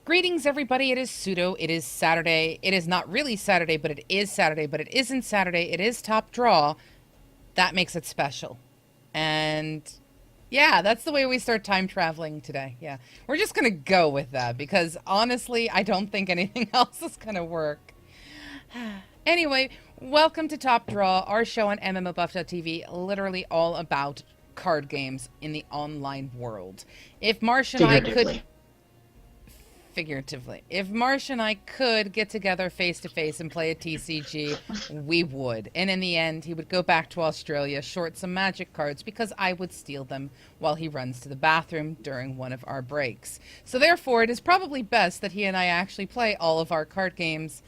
Greetings, everybody. It is Pseudo. It is Saturday. It is not really Saturday, but it is Saturday. But it isn't Saturday. It is Top Draw. That makes it special. And yeah, that's the way we start time traveling today. Yeah. We're just going to go with that because honestly, I don't think anything else is going to work. Anyway, welcome to Top Draw, our show on MMOBuff.TV, literally all about card games in the online world. If Marsh and I could... Figuratively. If Marsh and I could get together face-to-face and play a TCG, we would. And in the end, he would go back to Australia, short some magic cards, because I would steal them while he runs to the bathroom during one of our breaks. So therefore, it is probably best that he and I actually play all of our card games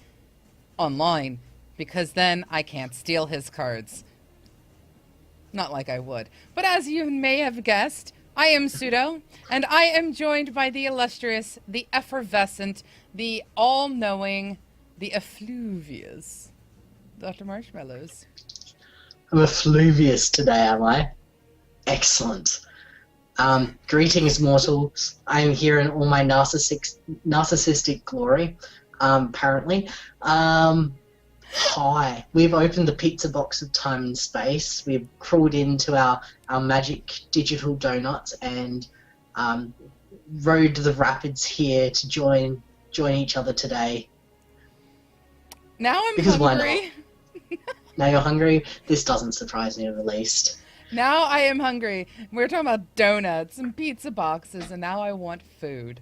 online, because then I can't steal his cards. Not like I would. But as you may have guessed, I am Pseudo, and I am joined by the illustrious, the effervescent, the all-knowing, the effluvious Dr. Marshmallows. I'm effluvious today, am I? Excellent. Greetings, mortals. I am here in all my narcissistic glory, apparently. Hi. We've opened the pizza box of time and space. We've crawled into our magic digital donuts and rode the rapids here to join each other today. Now I'm because hungry. Why not? Now you're hungry? This doesn't surprise me in the least. Now I am hungry. We're talking about donuts and pizza boxes, and now I want food.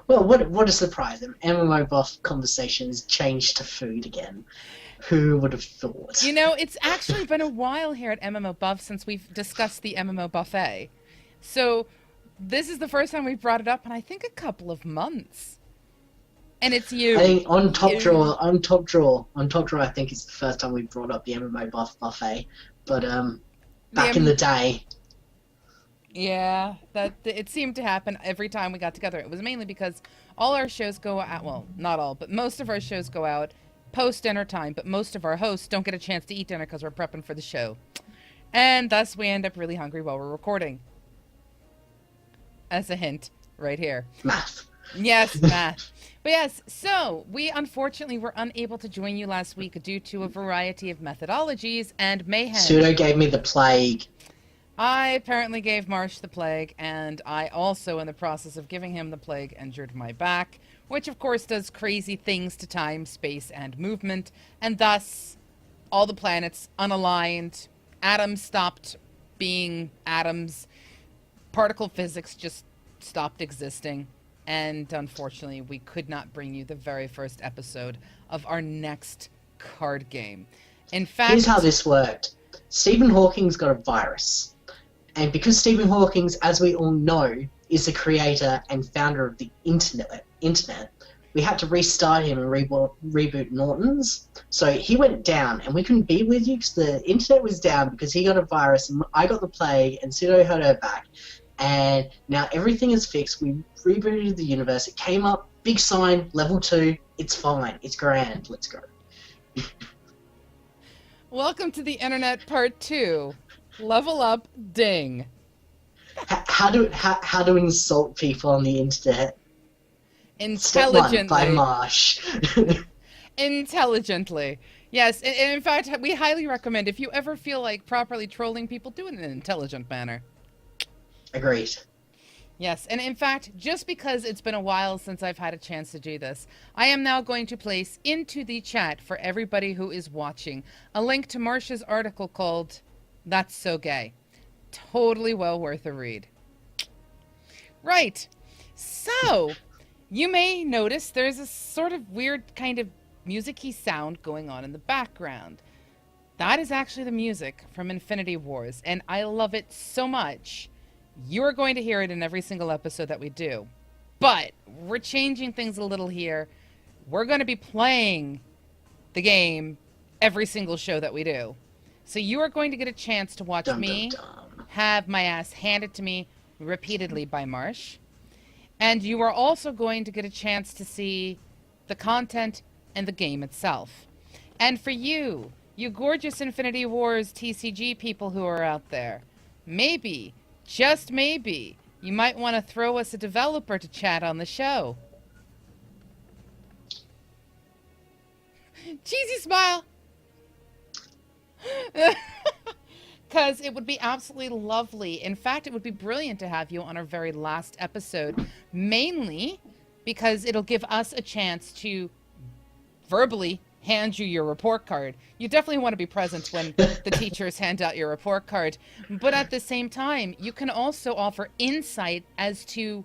Well, what a surprise. MMO buff conversations changed to food again. Who would have thought? You know, it's actually been a while here at MMO Buff since we've discussed the MMO Buffet. So this is the first time we've brought it up in, I think, a couple of months. And it's you. I think on Top Draw, I think it's the first time we brought up the MMO Buff Buffet. But back in the day... Yeah, it seemed to happen every time we got together. It was mainly because all our shows go out, well, not all, but most of our shows go out post-dinner time, but most of our hosts don't get a chance to eat dinner because we're prepping for the show. And thus we end up really hungry while we're recording. As a hint, right here. Math. Yes, math. But yes, so we unfortunately were unable to join you last week due to a variety of methodologies and mayhem. Pseudo gave me the plague. I apparently gave Marsh the plague, and I also, in the process of giving him the plague, injured my back, which of course does crazy things to time, space, and movement, and thus all the planets unaligned, atoms stopped being atoms, particle physics just stopped existing, and unfortunately we could not bring you the very first episode of our next card game. In fact... Here's how this worked. Stephen Hawking's got a virus. And because Stephen Hawking, as we all know, is the creator and founder of the internet, we had to restart him and reboot Norton's. So he went down, and we couldn't be with you because the internet was down because he got a virus, and I got the plague, and Pseudo hurt her back. And now everything is fixed. We rebooted the universe. It came up, big sign, level 2. It's fine. It's grand. Let's go. Welcome to the internet part 2. Level up, ding. How to insult people on the internet? Intelligently. Step 1 by Marsh. Intelligently. Yes, and in fact, we highly recommend, if you ever feel like properly trolling people, do it in an intelligent manner. Agreed. Yes, and in fact, just because it's been a while since I've had a chance to do this, I am now going to place into the chat for everybody who is watching a link to Marsh's article called That's So Gay. Totally well worth a read. Right. So, you may notice there's a sort of weird kind of music-y sound going on in the background. That is actually the music from Infinity Wars, and I love it so much. You're going to hear it in every single episode that we do. But we're changing things a little here. We're going to be playing the game every single show that we do. So you are going to get a chance to watch me have my ass handed to me repeatedly by Marsh. And you are also going to get a chance to see the content and the game itself. And for you, you gorgeous Infinity Wars TCG people who are out there, maybe, just maybe, you might want to throw us a developer to chat on the show. Cheesy smile. Because it would be absolutely lovely. In fact, it would be brilliant to have you on our very last episode, mainly because it'll give us a chance to verbally hand you your report card. You definitely want to be present when the teachers hand out your report card. But at the same time, you can also offer insight as to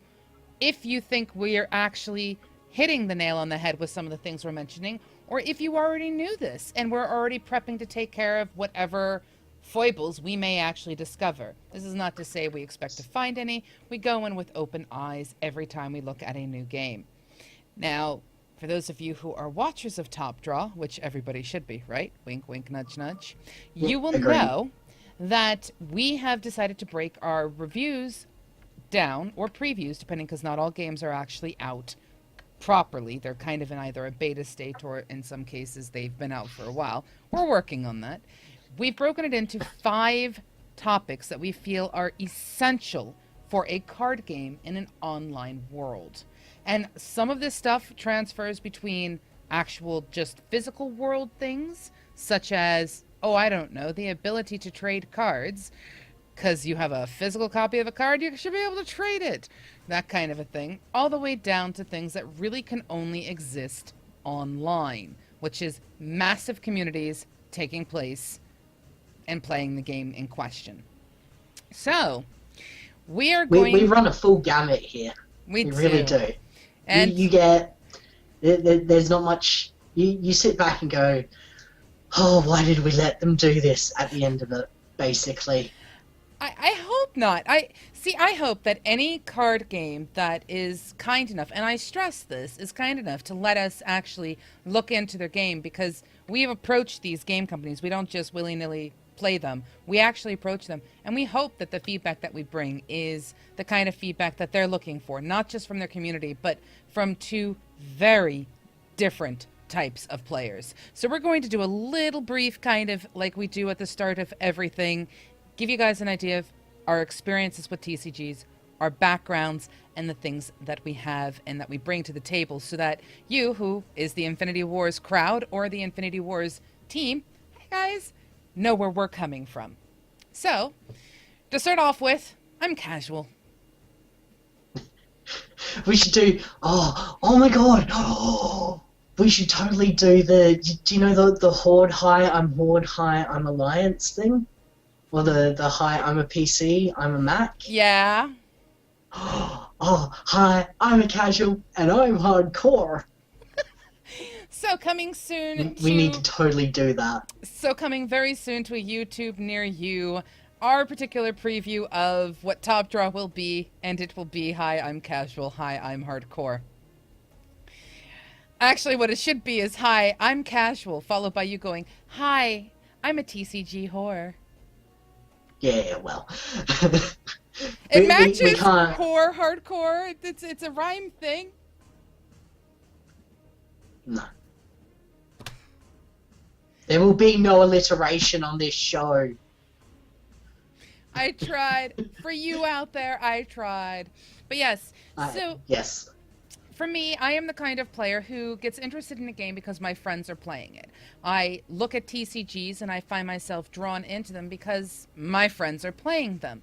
if you think we're actually hitting the nail on the head with some of the things we're mentioning, or if you already knew this and we're already prepping to take care of whatever foibles we may actually discover. This is not to say we expect to find any. We go in with open eyes every time we look at a new game. Now, for those of you who are watchers of Top Draw, which everybody should be, right? Wink, wink, nudge, nudge. You will know that we have decided to break our reviews down, or previews, depending, because not all games are actually out properly. They're kind of in either a beta state, or in some cases they've been out for a while. We're working on that. We've broken it into 5 topics that we feel are essential for a card game in an online world. And some of this stuff transfers between actual just physical world things, such as, oh, I don't know, the ability to trade cards. Because you have a physical copy of a card, you should be able to trade it. That kind of a thing. All the way down to things that really can only exist online, which is massive communities taking place and playing the game in question. So, we are going... We run a full gamut here. We really do. And you get... There's not much... You sit back and go, oh, why did we let them do this at the end of it, basically. I hope not. I hope that any card game that is kind enough, and I stress this, is kind enough to let us actually look into their game, because we've approached these game companies. We don't just willy-nilly play them. We actually approach them, and we hope that the feedback that we bring is the kind of feedback that they're looking for, not just from their community, but from 2 very different types of players. So we're going to do a little brief, kind of like we do at the start of everything, give you guys an idea of our experiences with TCGs, our backgrounds, and the things that we have and that we bring to the table, so that you, who is the Infinity Wars crowd or the Infinity Wars team, hey guys, know where we're coming from. So, to start off with, I'm casual. We should do... Oh my god! Oh, we should totally do the... Do you know the Horde High, I'm Horde High, I'm Alliance thing? Or the Hi, I'm a PC, I'm a Mac? Yeah. Oh, hi, I'm a casual, and I'm hardcore. So coming soon We need to totally do that. So coming very soon to a YouTube near you, our particular preview of what Top Draw will be, and it will be Hi, I'm casual, Hi, I'm hardcore. Actually, what it should be is Hi, I'm casual, followed by you going, Hi, I'm a TCG whore. Yeah, well. It matches core, hardcore. It's a rhyme thing. No. There will be no alliteration on this show. I tried. For you out there, I tried. But yes, yes. For me, I am the kind of player who gets interested in a game because my friends are playing it. I look at TCGs and I find myself drawn into them because my friends are playing them.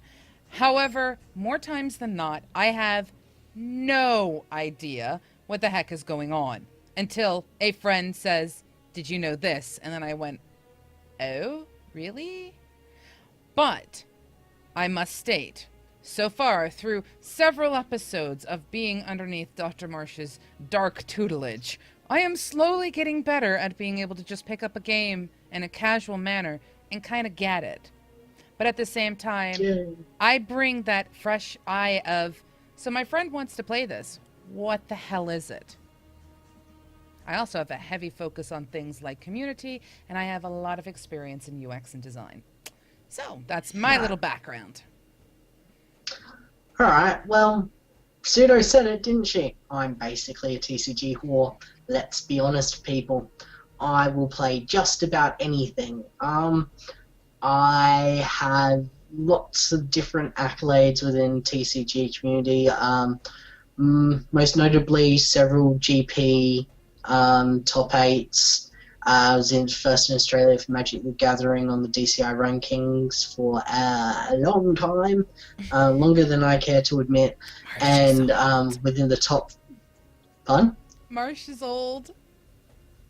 However, more times than not, I have no idea what the heck is going on until a friend says, "Did you know this?" And then I went, "Oh, really?" But I must state, so far, through several episodes of being underneath Dr. Marsh's dark tutelage, I am slowly getting better at being able to just pick up a game in a casual manner and kind of get it. But at the same time, I bring that fresh eye of, so my friend wants to play this. What the hell is it? I also have a heavy focus on things like community, and I have a lot of experience in UX and design. So that's my little background. Alright, well, Pseudo said it, didn't she? I'm basically a TCG whore. Let's be honest, people. I will play just about anything. I have lots of different accolades within TCG community. Most notably, several GP top 8s. I was in first in Australia for Magic the Gathering on the DCI rankings for a long time, longer than I care to admit, and within the top... Fun? Marsh is old.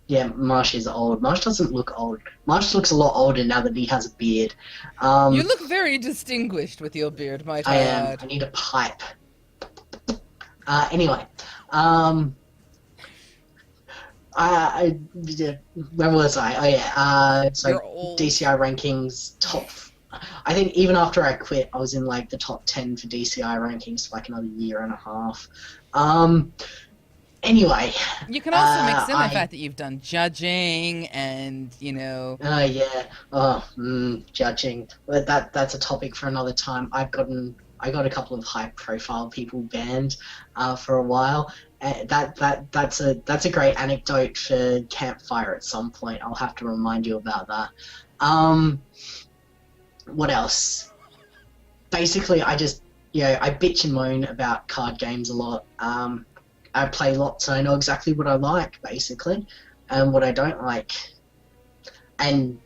Yeah, Marsh is old. Marsh doesn't look old. Marsh looks a lot older now that he has a beard. You look very distinguished with your beard, might I add. I need a pipe. Anyway, where was I? Oh yeah, so You're old. DCI rankings top. I think even after I quit, I was in like the top 10 for DCI rankings for like another year and a half. Anyway, you can also mix in the fact that you've done judging and, you know... judging. But that's a topic for another time. I got a couple of high-profile people banned for a while. That's a great anecdote for Campfire at some point. I'll have to remind you about that. What else? Basically, I just, I bitch and moan about card games a lot. I play lots, and I know exactly what I like, basically, and what I don't like. And,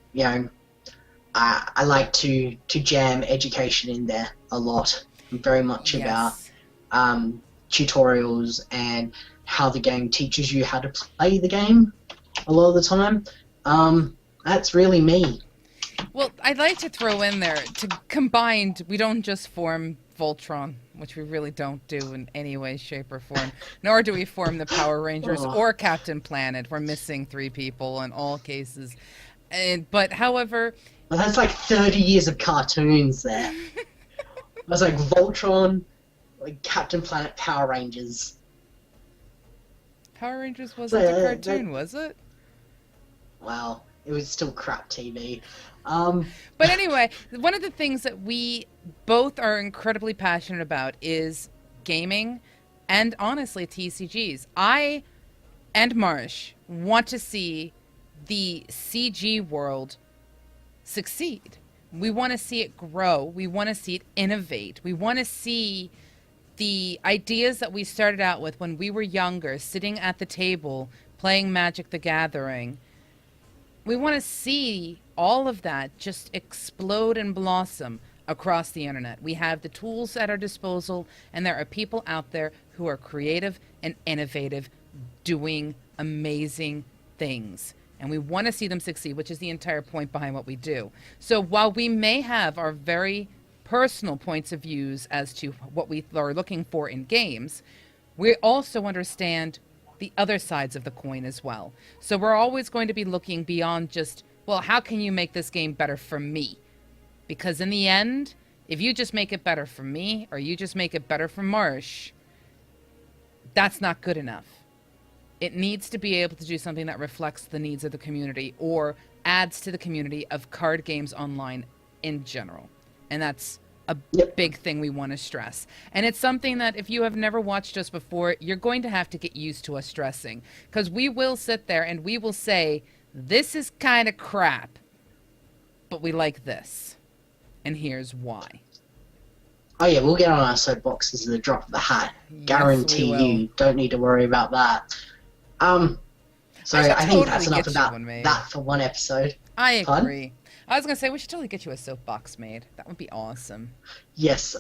I like to jam education in there a lot. I'm very much about tutorials and how the game teaches you how to play the game a lot of the time. That's really me. Well, I'd like to throw in there, combined, we don't just form Voltron, which we really don't do in any way, shape, or form, nor do we form the Power Rangers or Captain Planet. We're missing 3 people in all cases. But, however... Well, that's like 30 years of cartoons there. I was like Voltron, like Captain Planet, Power Rangers. Power Rangers wasn't a cartoon, was it? Well, it was still crap TV. But anyway, one of the things that we both are incredibly passionate about is gaming and, honestly, TCGs. I and Marsh want to see the CG world succeed. We want to see it grow. We want to see it innovate. We want to see the ideas that we started out with when we were younger, sitting at the table, playing Magic the Gathering. We want to see all of that just explode and blossom across the internet. We have the tools at our disposal, and there are people out there who are creative and innovative, doing amazing things. And we want to see them succeed, which is the entire point behind what we do. So while we may have our very personal points of views as to what we are looking for in games, we also understand the other sides of the coin as well. So we're always going to be looking beyond just, well, how can you make this game better for me? Because in the end, if you just make it better for me, or you just make it better for Marsh, that's not good enough. It needs to be able to do something that reflects the needs of the community or adds to the community of card games online in general. And that's a big thing we want to stress. And it's something that if you have never watched us before, you're going to have to get used to us stressing. Because we will sit there and we will say, this is kind of crap, but we like this. And here's why. Oh yeah, we'll get on our soapboxes at the drop of the hat. Guarantee you. Don't need to worry about that. So I think that's enough about that for one episode. I agree. I was going to say, we should totally get you a soapbox made. That would be awesome. Yes,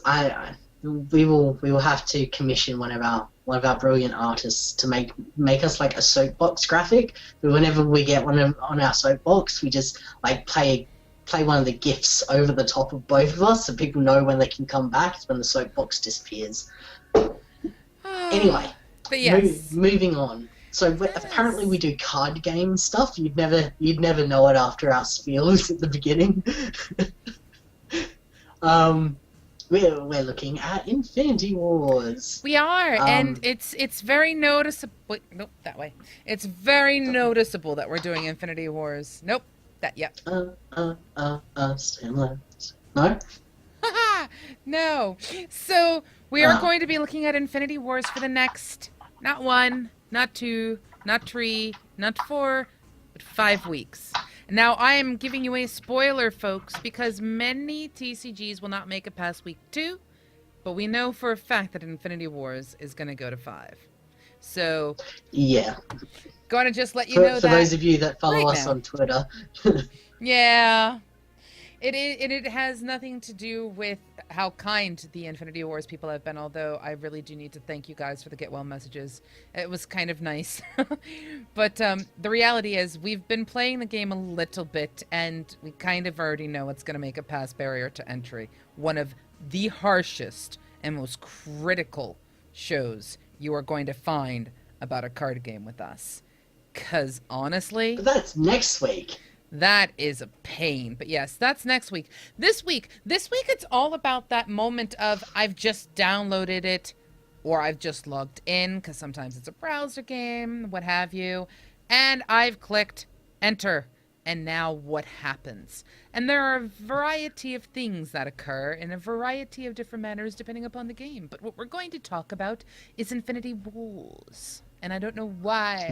we will have to commission one of our brilliant artists to make us like a soapbox graphic. But whenever we get one on our soapbox, we just like play one of the GIFs over the top of both of us so people know when they can come back. It's when the soapbox disappears. Anyway, but yes. Moving on. So apparently we do card game stuff. You'd never know it after our spiels at the beginning. We're looking at Infinity Wars. We are, and it's very noticeable. Wait, nope, that way. It's very noticeable that we're doing Infinity Wars. Nope, that yep. No. No. So we are going to be looking at Infinity Wars for the next not 1, not 2, not 3, not 4, but 5 weeks. Now, I am giving you a spoiler, folks, because many TCGs will not make it past week 2, but we know for a fact that Infinity Wars is going to go to 5. So, Yeah. going to just let you For, know for that those of you that follow right us now. on Twitter. Yeah. It has nothing to do with how kind the Infinity Wars people have been, although I really do need to thank you guys for the get well messages. It was kind of nice. But the reality is we've been playing the game a little bit, and we kind of already know it's going to make a pass barrier to entry. One of the harshest and most critical shows you are going to find about a card game with us. Because honestly, But that's next week. that is a pain. But yes, that's next week. This week, it's all about that moment of I've just downloaded it or I've just logged in, because sometimes it's a browser game, what have you, and I've clicked enter. And now what happens? And there are a variety of things that occur in a variety of different manners depending upon the game. But what we're going to talk about is Infinity Wars. And I don't know why.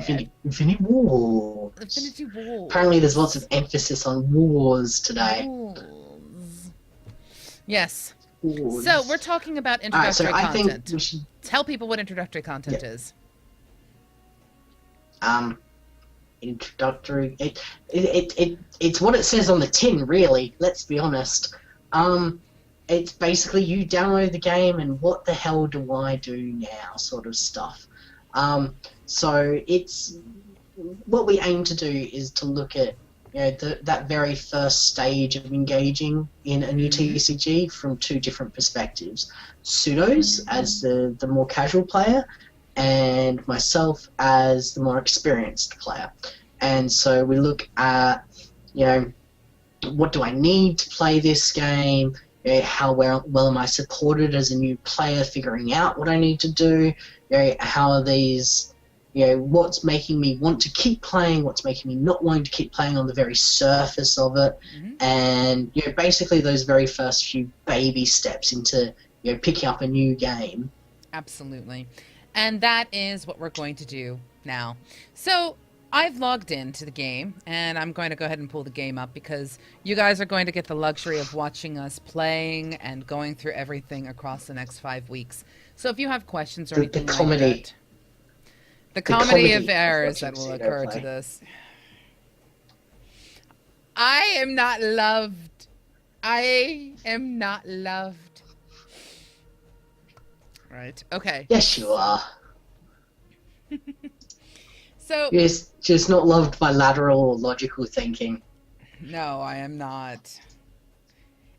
Infinity Wars. Infinity Wars. Apparently there's lots of emphasis on wars today. Wars. Yes. Wars. So we're talking about introductory I think content. we should... Tell people what introductory content is. Introductory... It's what it says on the tin, really. Let's be honest. It's basically you download the game and what the hell do I do now sort of stuff. So it's what we aim to do is to look at that very first stage of engaging in a new TCG from two different perspectives. Pseudos as the more casual player, and myself as the more experienced player. And so we look at what do I need to play this game? How well am I supported as a new player, figuring out what I need to do? How are these? What's making me want to keep playing? What's making me not wanting to keep playing on the very surface of it? And basically those very first few baby steps into picking up a new game. Absolutely, and that is what we're going to do now. So I've logged into the game, and I'm going to go ahead and pull the game up because you guys are going to get the luxury of watching us playing and going through everything across the next 5 weeks. So if you have questions or anything like that, the comedy of errors that will occur to this. I am not loved. I am not loved. Right. Okay. Yes, you are. So You're just not loved by lateral or logical thinking. no, I am not.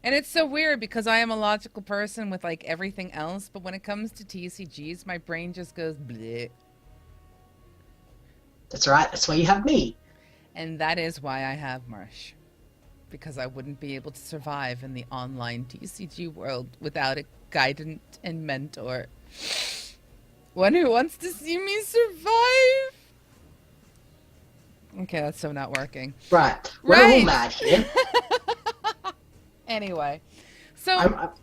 And it's so weird because I am a logical person with like everything else, but when it comes to TCGs, my brain just goes bleh. That's right. That's why you have me. And that is why I have Marsh. Because I wouldn't be able to survive in the online TCG world without a guidant and mentor. One who wants to see me survive. Okay, that's so not working. Right. We're all mad here. Anyway, so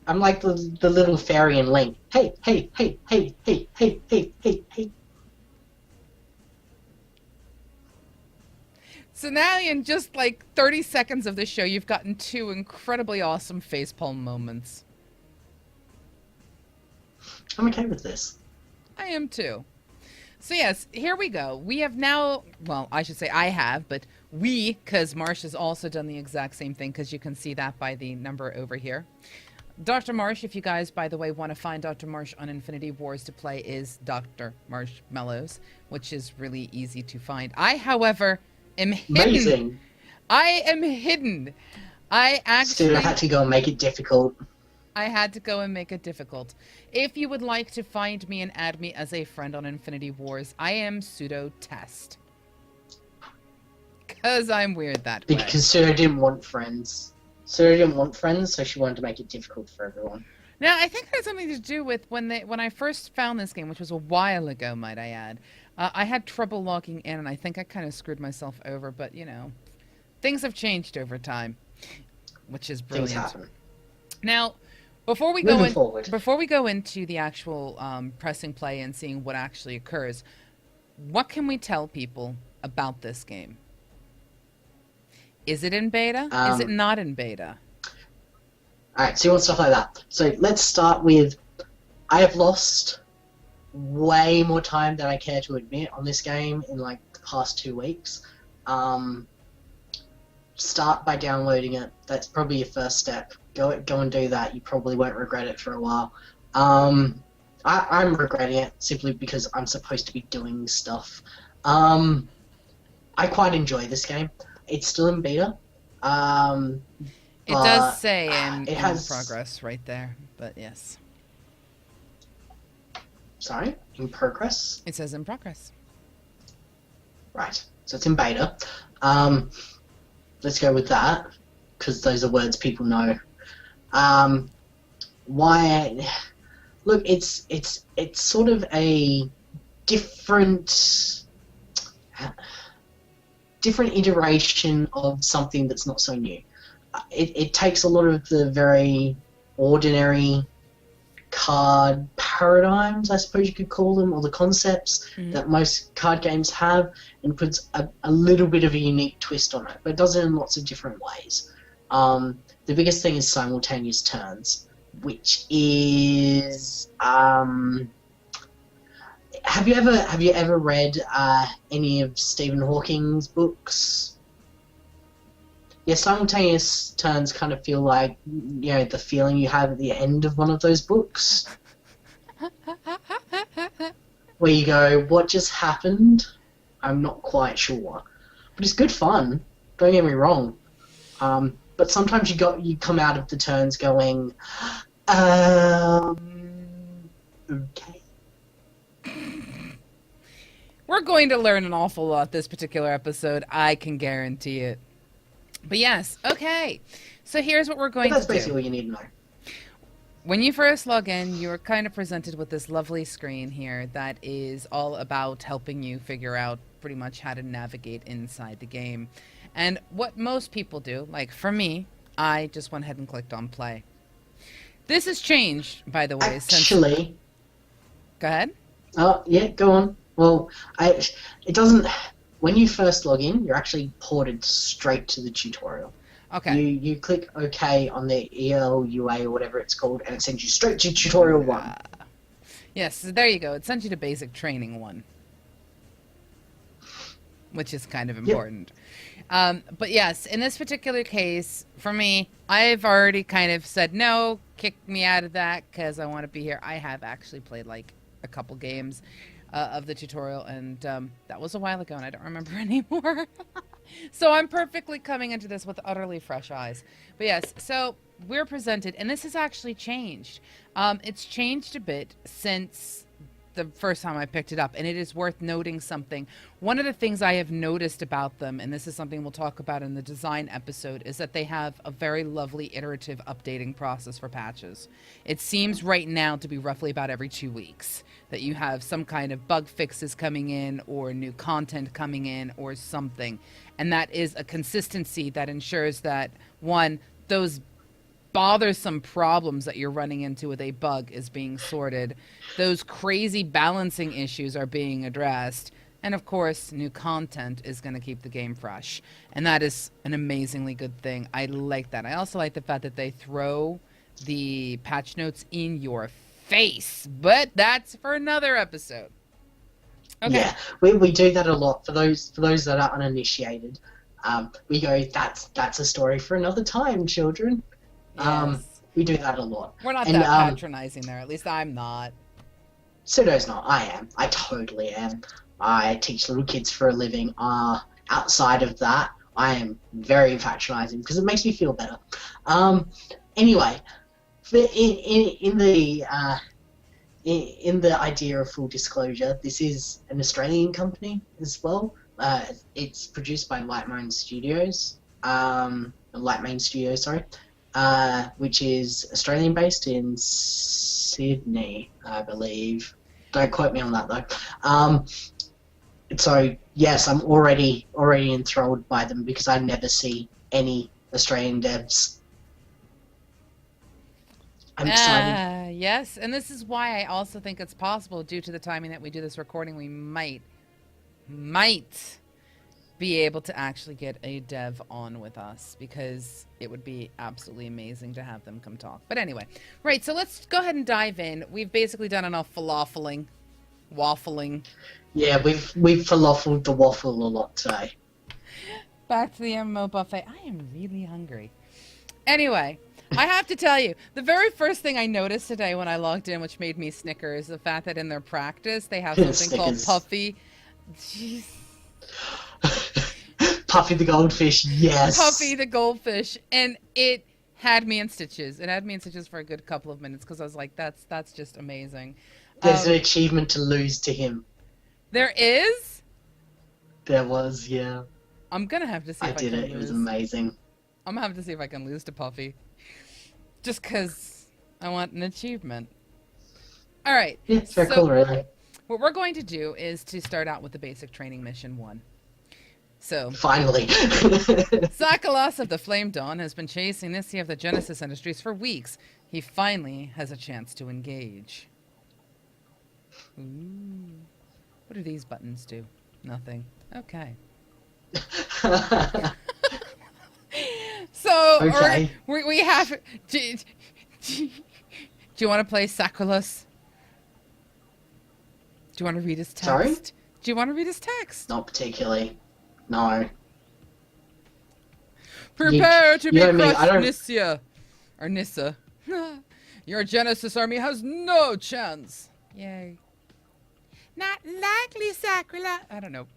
I'm like the little fairy in Link. Hey, hey, hey, hey, hey, hey, hey, hey, hey. So now in just like 30 seconds of this show, you've gotten 2 incredibly awesome facepalm moments. I'm okay with this. I am too. So yes, here we go. We have now, well, I should say I have, but we, because Marsh has also done the exact same thing, because you can see that by the number over here. Dr. Marsh, if you guys, by the way, want to find Dr. Marsh on Infinity Wars to play, is Dr. Marshmallows, which is really easy to find. I, however, am hidden. Amazing. I am hidden. I actually... Still had to go and make it difficult. I had to go and make it difficult. If you would like to find me and add me as a friend on Infinity Wars, I am Pseudo Test. Because I'm weird that way. Because Pseudo didn't want friends. Pseudo didn't want friends, so she wanted to make it difficult for everyone. Now, I think it had something to do with when I first found this game, which was a while ago, might I add. I had trouble logging in, and I think I kind of screwed myself over, but, things have changed over time, which is brilliant. Things happen. Now, before we go into the actual pressing play and seeing what actually occurs, what can we tell people about this game? Is it in beta? Is it not in beta? Alright, so you want stuff like that. So let's start with, I have lost way more time than I care to admit on this game in like the past 2 weeks. Start by downloading it. That's probably your first step. Go and do that. You probably won't regret it for a while. I'm regretting it simply because I'm supposed to be doing stuff. I quite enjoy this game. It's still in beta. It does say in has progress right there, but yes. Sorry, in progress? It says in progress. Right, so it's in beta. Let's go with that, because those are words people know. Why? Look, it's sort of a different iteration of something that's not so new. It takes a lot of the very ordinary card paradigms, I suppose you could call them, or the concepts that most card games have, and puts a little bit of a unique twist on it, but it does it in lots of different ways. The biggest thing is simultaneous turns, which is have you ever read any of Stephen Hawking's books? Yeah, simultaneous turns kind of feel like, the feeling you have at the end of one of those books. Where you go, what just happened? I'm not quite sure. But it's good fun, don't get me wrong. But sometimes you come out of the turns going, okay. We're going to learn an awful lot this particular episode, I can guarantee it. But yes, okay. So here's what we're going to do. That's basically what you need to know. When you first log in, you're kind of presented with this lovely screen here that is all about helping you figure out pretty much how to navigate inside the game. And what most people do, like for me, I just went ahead and clicked on play. This has changed, by the way. Actually... Go ahead. Oh, yeah, go on. Well, it doesn't... When you first log in, you're actually ported straight to the tutorial. Okay. You click OK on the ELUA or whatever it's called, and it sends you straight to tutorial 1. Yes, so there you go. It sends you to basic training 1. Which is kind of important. Yep. But yes, in this particular case, for me, I've already kind of said, no, kick me out of that because I want to be here. I have actually played like a couple games of the tutorial, and that was a while ago, and I don't remember anymore. So I'm perfectly coming into this with utterly fresh eyes. But yes, so we're presented, and this has actually changed. It's changed a bit since the first time I picked it up, and it is worth noting something. One of the things I have noticed about them, and this is something we'll talk about in the design episode, is that they have a very lovely iterative updating process for patches. It seems right now to be roughly about every 2 weeks that you have some kind of bug fixes coming in or new content coming in or something. And that is a consistency that ensures that, one, those bothersome problems that you're running into with a bug is being sorted. Those crazy balancing issues are being addressed. And of course, new content is going to keep the game fresh. And that is an amazingly good thing. I like that. I also like the fact that they throw the patch notes in your face. But that's for another episode. Okay. Yeah, we do that a lot. For those that are uninitiated, we go, that's a story for another time, children. Yes. We do that a lot. We're not that patronizing there. At least I'm not. Pseudo's not. I am. I totally am. I teach little kids for a living. Outside of that, I am very patronizing because it makes me feel better. Anyway, in the idea of full disclosure, this is an Australian company as well. It's produced by Lightmain Studios. Sorry. Which is Australian-based in Sydney, I believe. Don't quote me on that though. So yes, I'm already enthralled by them because I never see any Australian devs. I'm excited. Yes, and this is why I also think it's possible, due to the timing that we do this recording, we might be able to actually get a dev on with us, because it would be absolutely amazing to have them come talk. But anyway, right, so let's go ahead and dive in. We've basically done enough falafeling waffling. Yeah, we've falafeled the waffle a lot today. Back to the MMO buffet. I am really hungry. Anyway, I have to tell you, the very first thing I noticed today when I logged in, which made me snicker, is the fact that in their practice they have something called Puffy. Jeez. Puffy the goldfish, yes. Puffy the goldfish, and it had me in stitches. It had me in stitches for a good couple of minutes because I was like, that's just amazing. There's an achievement to lose to him. There is? There was, yeah. I'm gonna have to see if I can lose. It was amazing. I'm gonna have to see if I can lose to Puffy. Just because I want an achievement. Alright. Yeah, it's very cool, really. What we're going to do is to start out with the basic training mission 1. So, finally. Sakalas of the Flame Dawn has been chasing Nissia of the Genesis Industries for weeks. He finally has a chance to engage. Ooh. What do these buttons do? Nothing. Okay. So, okay. we have... Do you want to play Sakalas? Do you want to read his text? Sorry? Do you want to read his text? Not particularly. No. Prepare to be crushed, Nissia. Or Nissa. Your Genesis army has no chance. Yay. Not likely, Sakura. I don't know.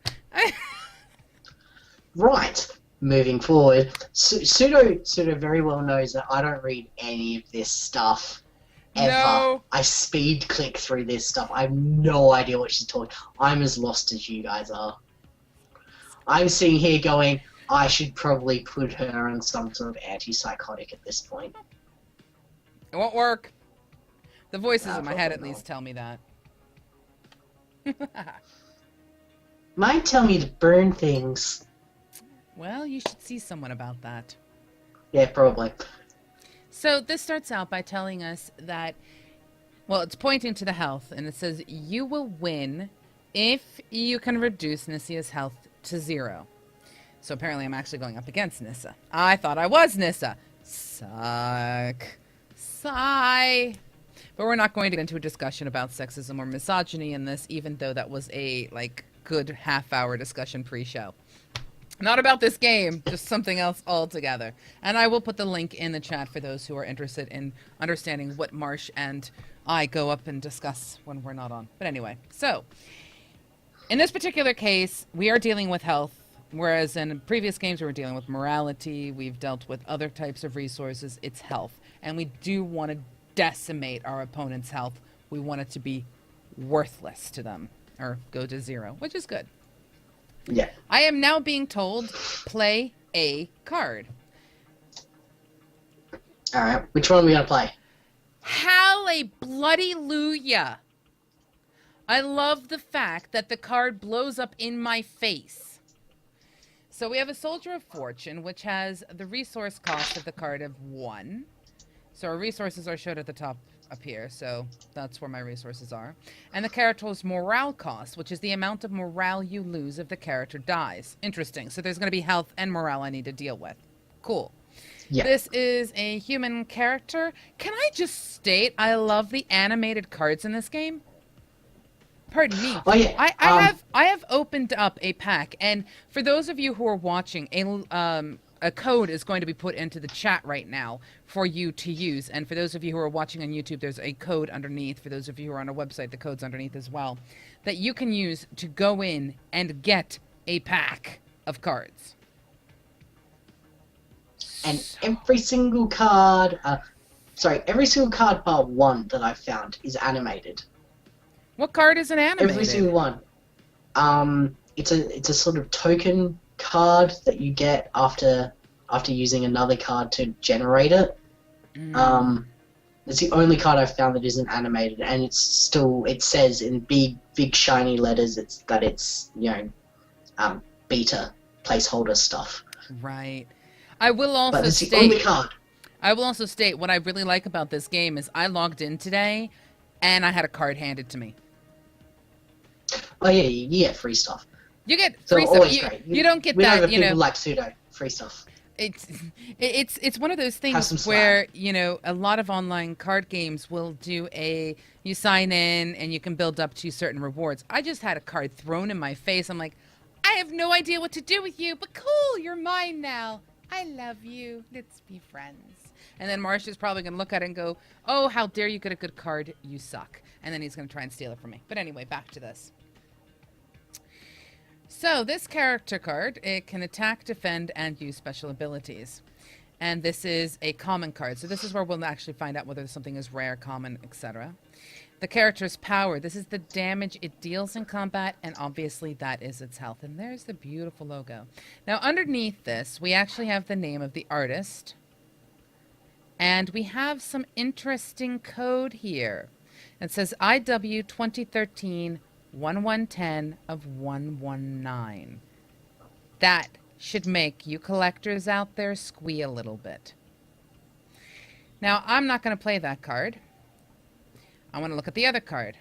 Right. Moving forward. Pseudo very well knows that I don't read any of this stuff. Ever. No. I speed click through this stuff. I have no idea what she's talking. I'm as lost as you guys are. I'm sitting here going, I should probably put her on some sort of antipsychotic at this point. It won't work. The voices in my head at least tell me that. Might tell me to burn things. Well, you should see someone about that. Yeah, probably. So this starts out by telling us that, well, it's pointing to the health, and it says, you will win if you can reduce Nissia's health to 0. So apparently I'm actually going up against Nissa. I thought I was Nissa. Suck. Sigh. But we're not going to get into a discussion about sexism or misogyny in this, even though that was a, good half-hour discussion pre-show. Not about this game, just something else altogether. And I will put the link in the chat for those who are interested in understanding what Marsh and I go up and discuss when we're not on. But anyway, so in this particular case, we are dealing with health, whereas in previous games we were dealing with morality, we've dealt with other types of resources, it's health. And we do want to decimate our opponent's health. We want it to be worthless to them, or go to 0, which is good. Yeah. I am now being told, play a card. Alright, which one are we going to play? Hallelujah. I love the fact that the card blows up in my face. So we have a Soldier of Fortune, which has the resource cost of the card of 1. So our resources are showed at the top up here, so that's where my resources are. And the character's morale cost, which is the amount of morale you lose if the character dies. Interesting. So there's going to be health and morale I need to deal with. Cool. Yeah. This is a human character. Can I just state I love the animated cards in this game? Pardon me. Oh, yeah. I have opened up a pack, and for those of you who are watching, a code is going to be put into the chat right now for you to use. And for those of you who are watching on YouTube, there's a code underneath. For those of you who are on our website, the code's underneath as well, that you can use to go in and get a pack of cards. And every single card, every single card bar 1 that I've found is animated. What card isn't animated? Every single one. It's a sort of token card that you get after using another card to generate it. It's the only card I've found that isn't animated, and it says in big shiny letters it's beta placeholder stuff. Right. I will also but it's the only card. I will also state what I really like about this game is I logged in today and I had a card handed to me. Oh yeah, you get free stuff. You get free stuff. You don't get that, people like Pseudo, free stuff. it's it's one of those Have some things swag. where, you know, a lot of online card games will do you sign in and you can build up to certain rewards. I just had a card thrown in my face. I'm like, I have no idea what to do with you, but cool, you're mine now. I love you. Let's be friends. And then Marsh is probably going to look at it and go, oh, how dare you get a good card? You suck. And then he's going to try and steal it from me. But anyway, back to this. So this character card, it can attack, defend, and use special abilities. And this is a common card. So this is where we'll actually find out whether something is rare, common, etc. The character's power. This is the damage it deals in combat, and obviously that is its health. And there's the beautiful logo. Now underneath this, we actually have the name of the artist. And we have some interesting code here. It says IW 2013 1110 of 119. That should make you collectors out there squee a little bit. Now, I'm not going to play that card. I want to look at the other card.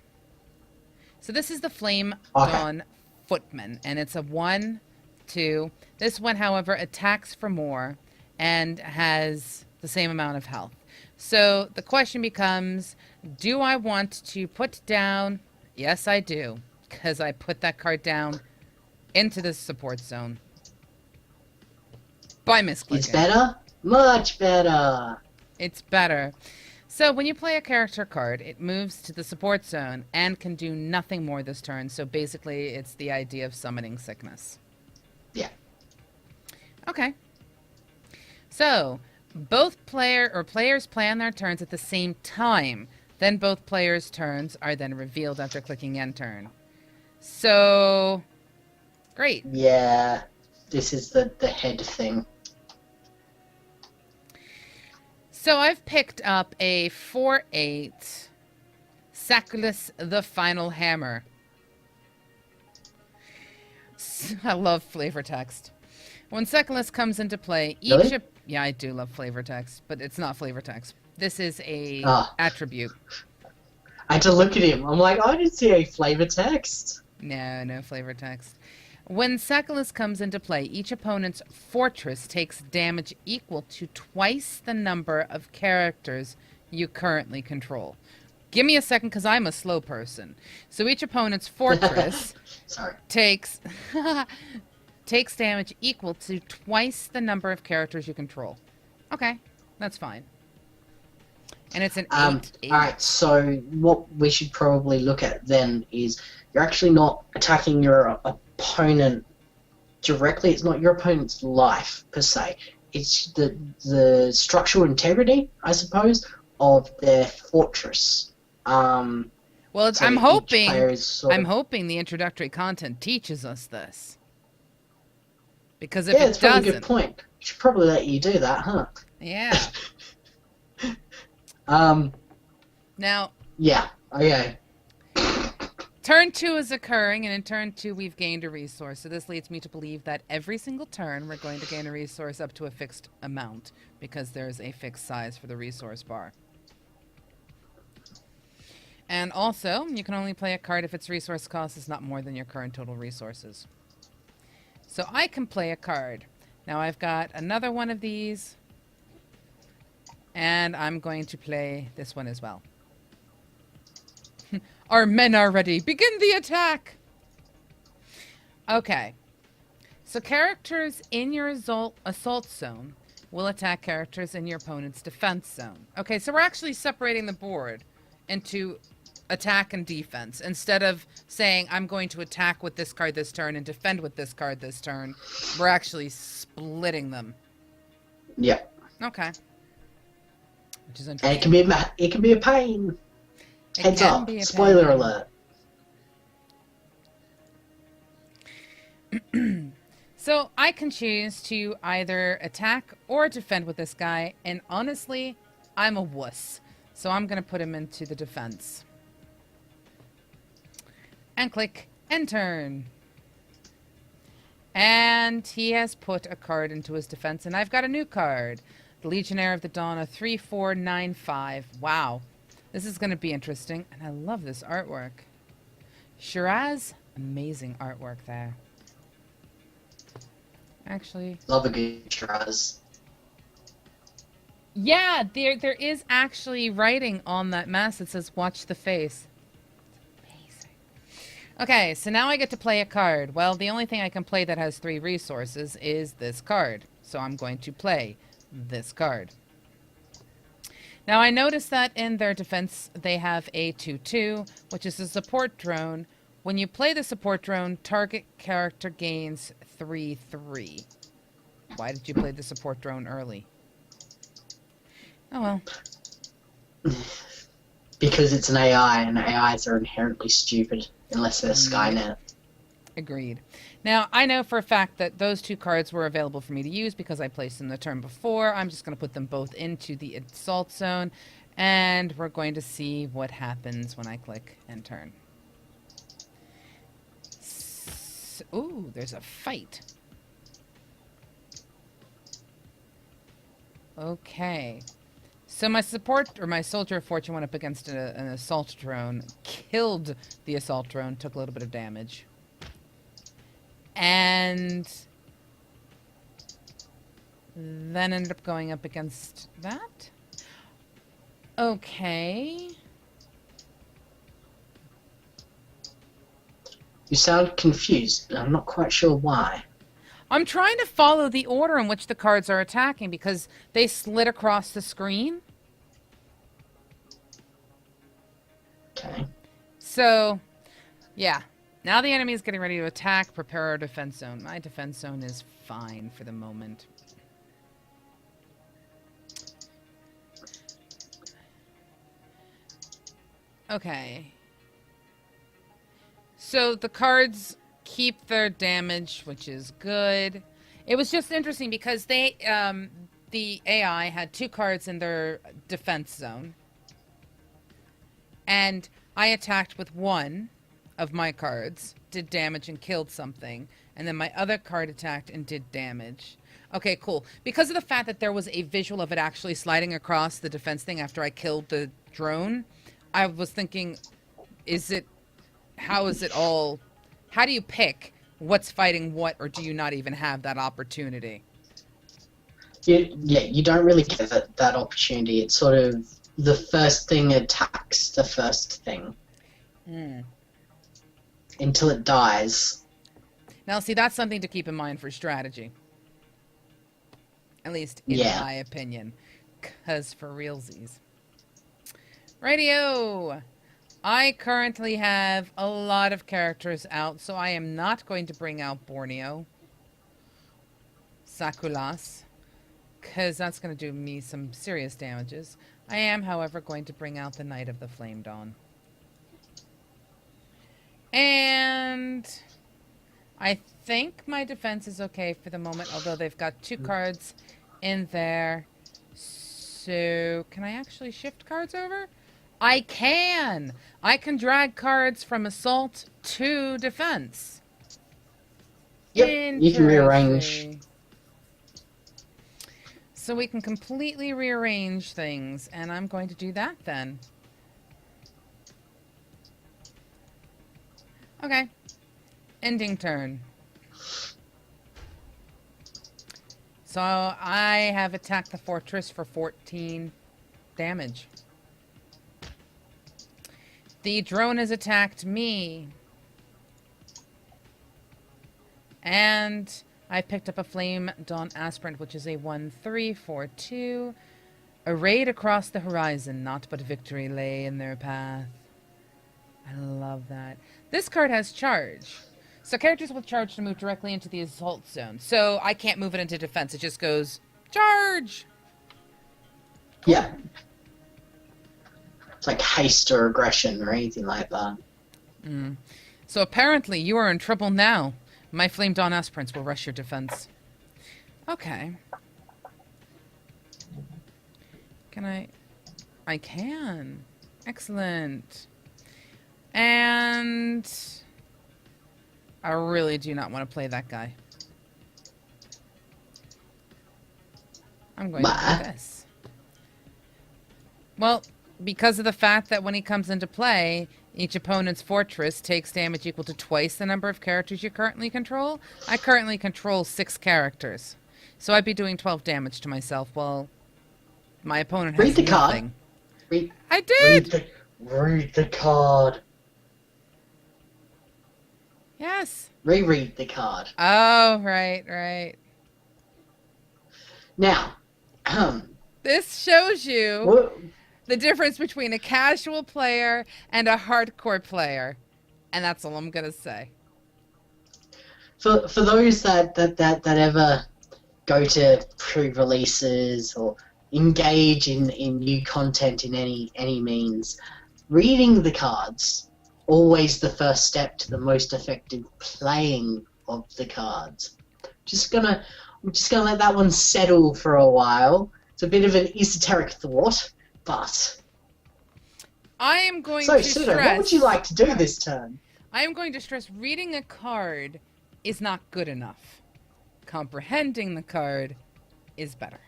So this is the Flame Dawn Footman, and it's a 1/2. This one, however, attacks for more and has the same amount of health. So the question becomes, do I want to put down... Yes, I do, because I put that card down into the support zone by misclicking. It's better? Much better. It's better. So when you play a character card, it moves to the support zone and can do nothing more this turn. So basically, it's the idea of summoning sickness. Yeah. Okay. So both players plan their turns at the same time. Then both players' turns are then revealed after clicking end turn. So, great. Yeah, this is the head thing. So I've picked up a 4/8 Sackless the Final Hammer. I love flavor text. When Sackless comes into play, Really? Yeah, I do love flavor text, but it's not flavor text. This is a attribute. I had to look at him. I'm like, I didn't see a flavor text. No flavor text. When Sackless comes into play, each opponent's fortress takes damage equal to twice the number of characters you currently control. Give me a second, because I'm a slow person. So each opponent's fortress takes damage equal to twice the number of characters you control. Okay, that's fine. And it's an 8/8. Alright, so what we should probably look at then is you're actually not attacking your opponent directly. It's not your opponent's life, per se. It's the structural integrity, I suppose, of their fortress. Well, so I'm hoping the introductory content teaches us this. Because if yeah, it it's probably doesn't... a good point. We should probably let you do that, huh? Yeah. Now... Yeah, okay. Turn 2 is occurring, and in turn 2 we've gained a resource. So this leads me to believe that every single turn we're going to gain a resource up to a fixed amount, because there's a fixed size for the resource bar. And also, you can only play a card if its resource cost is not more than your current total resources. So I can play a card. Now I've got another one of these, and I'm going to play this one as well. Our men are ready. Begin the attack! Okay. So characters in your assault zone will attack characters in your opponent's defense zone. Okay, so we're actually separating the board into attack and defense. Instead of saying, I'm going to attack with this card this turn and defend with this card this turn, we're actually splitting them. Yeah. Okay. Which is interesting. And it can be a pain. Heads up. Spoiler alert. So I can choose to either attack or defend with this guy, and honestly, I'm a wuss. So I'm going to put him into the defense. And click end turn. And he has put a card into his defense, and I've got a new card. The Legionnaire of the Dawn, a 3/4/9/5. Wow. This is going to be interesting, and I love this artwork. Shiraz, amazing artwork there. Actually... Love a good Shiraz. Yeah, there is actually writing on that mask that says "Watch the face." Amazing. Okay, so now I get to play a card. Well, the only thing I can play that has 3 resources is this card. So I'm going to play this card. Now I noticed that in their defense they have a 2/2, which is a support drone. When you play the support drone, target character gains 3/3. Why did you play the support drone early? Oh well. Because it's an AI, and AIs are inherently stupid unless they're Skynet. Agreed. Now, I know for a fact that those 2 cards were available for me to use because I placed them the turn before. I'm just going to put them both into the assault zone, and we're going to see what happens when I click and turn. Ooh, there's a fight. Okay. So my support, or my soldier of fortune, went up against an assault drone, killed the assault drone, took a little bit of damage. And then ended up going up against that. Okay. You sound confused, but I'm not quite sure why. I'm trying to follow the order in which the cards are attacking because they slid across the screen. Okay. So, yeah. Now the enemy is getting ready to attack. Prepare our defense zone. My defense zone is fine for the moment. Okay. So the cards keep their damage, which is good. It was just interesting because they, the AI had 2 cards in their defense zone. And I attacked with 1 of my cards, did damage and killed something, and then my other card attacked and did damage. Okay, cool. Because of the fact that there was a visual of it actually sliding across the defense thing after I killed the drone, I was thinking, how do you pick what's fighting what, or do you not even have that opportunity? You don't really get that opportunity. It's sort of the first thing attacks the first thing. Until it dies. Now, see, that's something to keep in mind for strategy. At least in my opinion. Because for realsies. Radio! I currently have a lot of characters out, so I am not going to bring out Borneo. Sakulas. Because that's going to do me some serious damages. I am, however, going to bring out the Knight of the Flame Dawn. And I think my defense is okay for the moment, although they've got 2 cards in there. So, can I actually shift cards over? I can! I can drag cards from assault to defense. Yep, you can rearrange. So we can completely rearrange things, and I'm going to do that then. Okay. Ending turn. So I have attacked the fortress for 14 damage. The drone has attacked me. And I picked up a Flame Dawn Aspirant, which is a 1/3 for 2. A raid across the horizon, not but victory lay in their path. I love that. This card has charge. So characters with charge to move directly into the assault zone. So I can't move it into defense. It just goes, charge! Yeah. It's like haste or aggression or anything like that. So apparently you are in trouble now. My Flame Dawn Aspirants will rush your defense. Okay. Can I? I can. Excellent. And I really do not want to play that guy. I'm going to do this. Well, because of the fact that when he comes into play, each opponent's fortress takes damage equal to twice the number of characters you currently control. I currently control 6 characters. So I'd be doing 12 damage to myself. Well, My opponent Read has the card. nothing. Read, I did! read the card. Yes. Reread the card. Oh, right. Now, This shows you what, the difference between a casual player and a hardcore player. And that's all I'm going to say. for those that ever go to pre-releases or engage in new content in any means, reading the cards always the first step to the most effective playing of the cards. I'm just gonna let that one settle for a while. It's a bit of an esoteric thought, but I am going so to Pseudo, stress... what would you like to do this turn? I am going to stress reading a card is not good enough. Comprehending the card is better.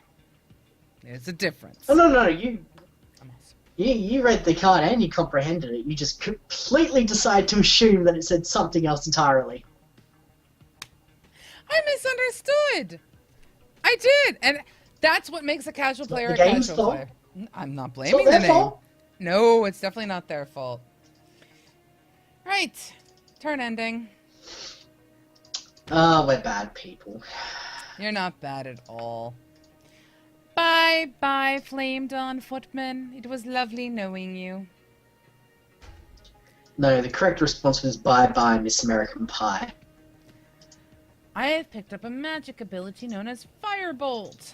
There's a difference. Oh no, you I'm awesome. You read the card and you comprehended it. You just completely decided to assume that it said something else entirely. I misunderstood. I did, and that's what makes a casual player the a game's casual fault. player. I'm not It's blaming not the their name. fault. No, it's definitely not their fault. Right, turn ending. Oh, we're bad people. You're not bad at all. Bye, Flame Dawn Footman. It was lovely knowing you. No, the correct response was bye, Miss American Pie. I have picked up a magic ability known as Firebolt,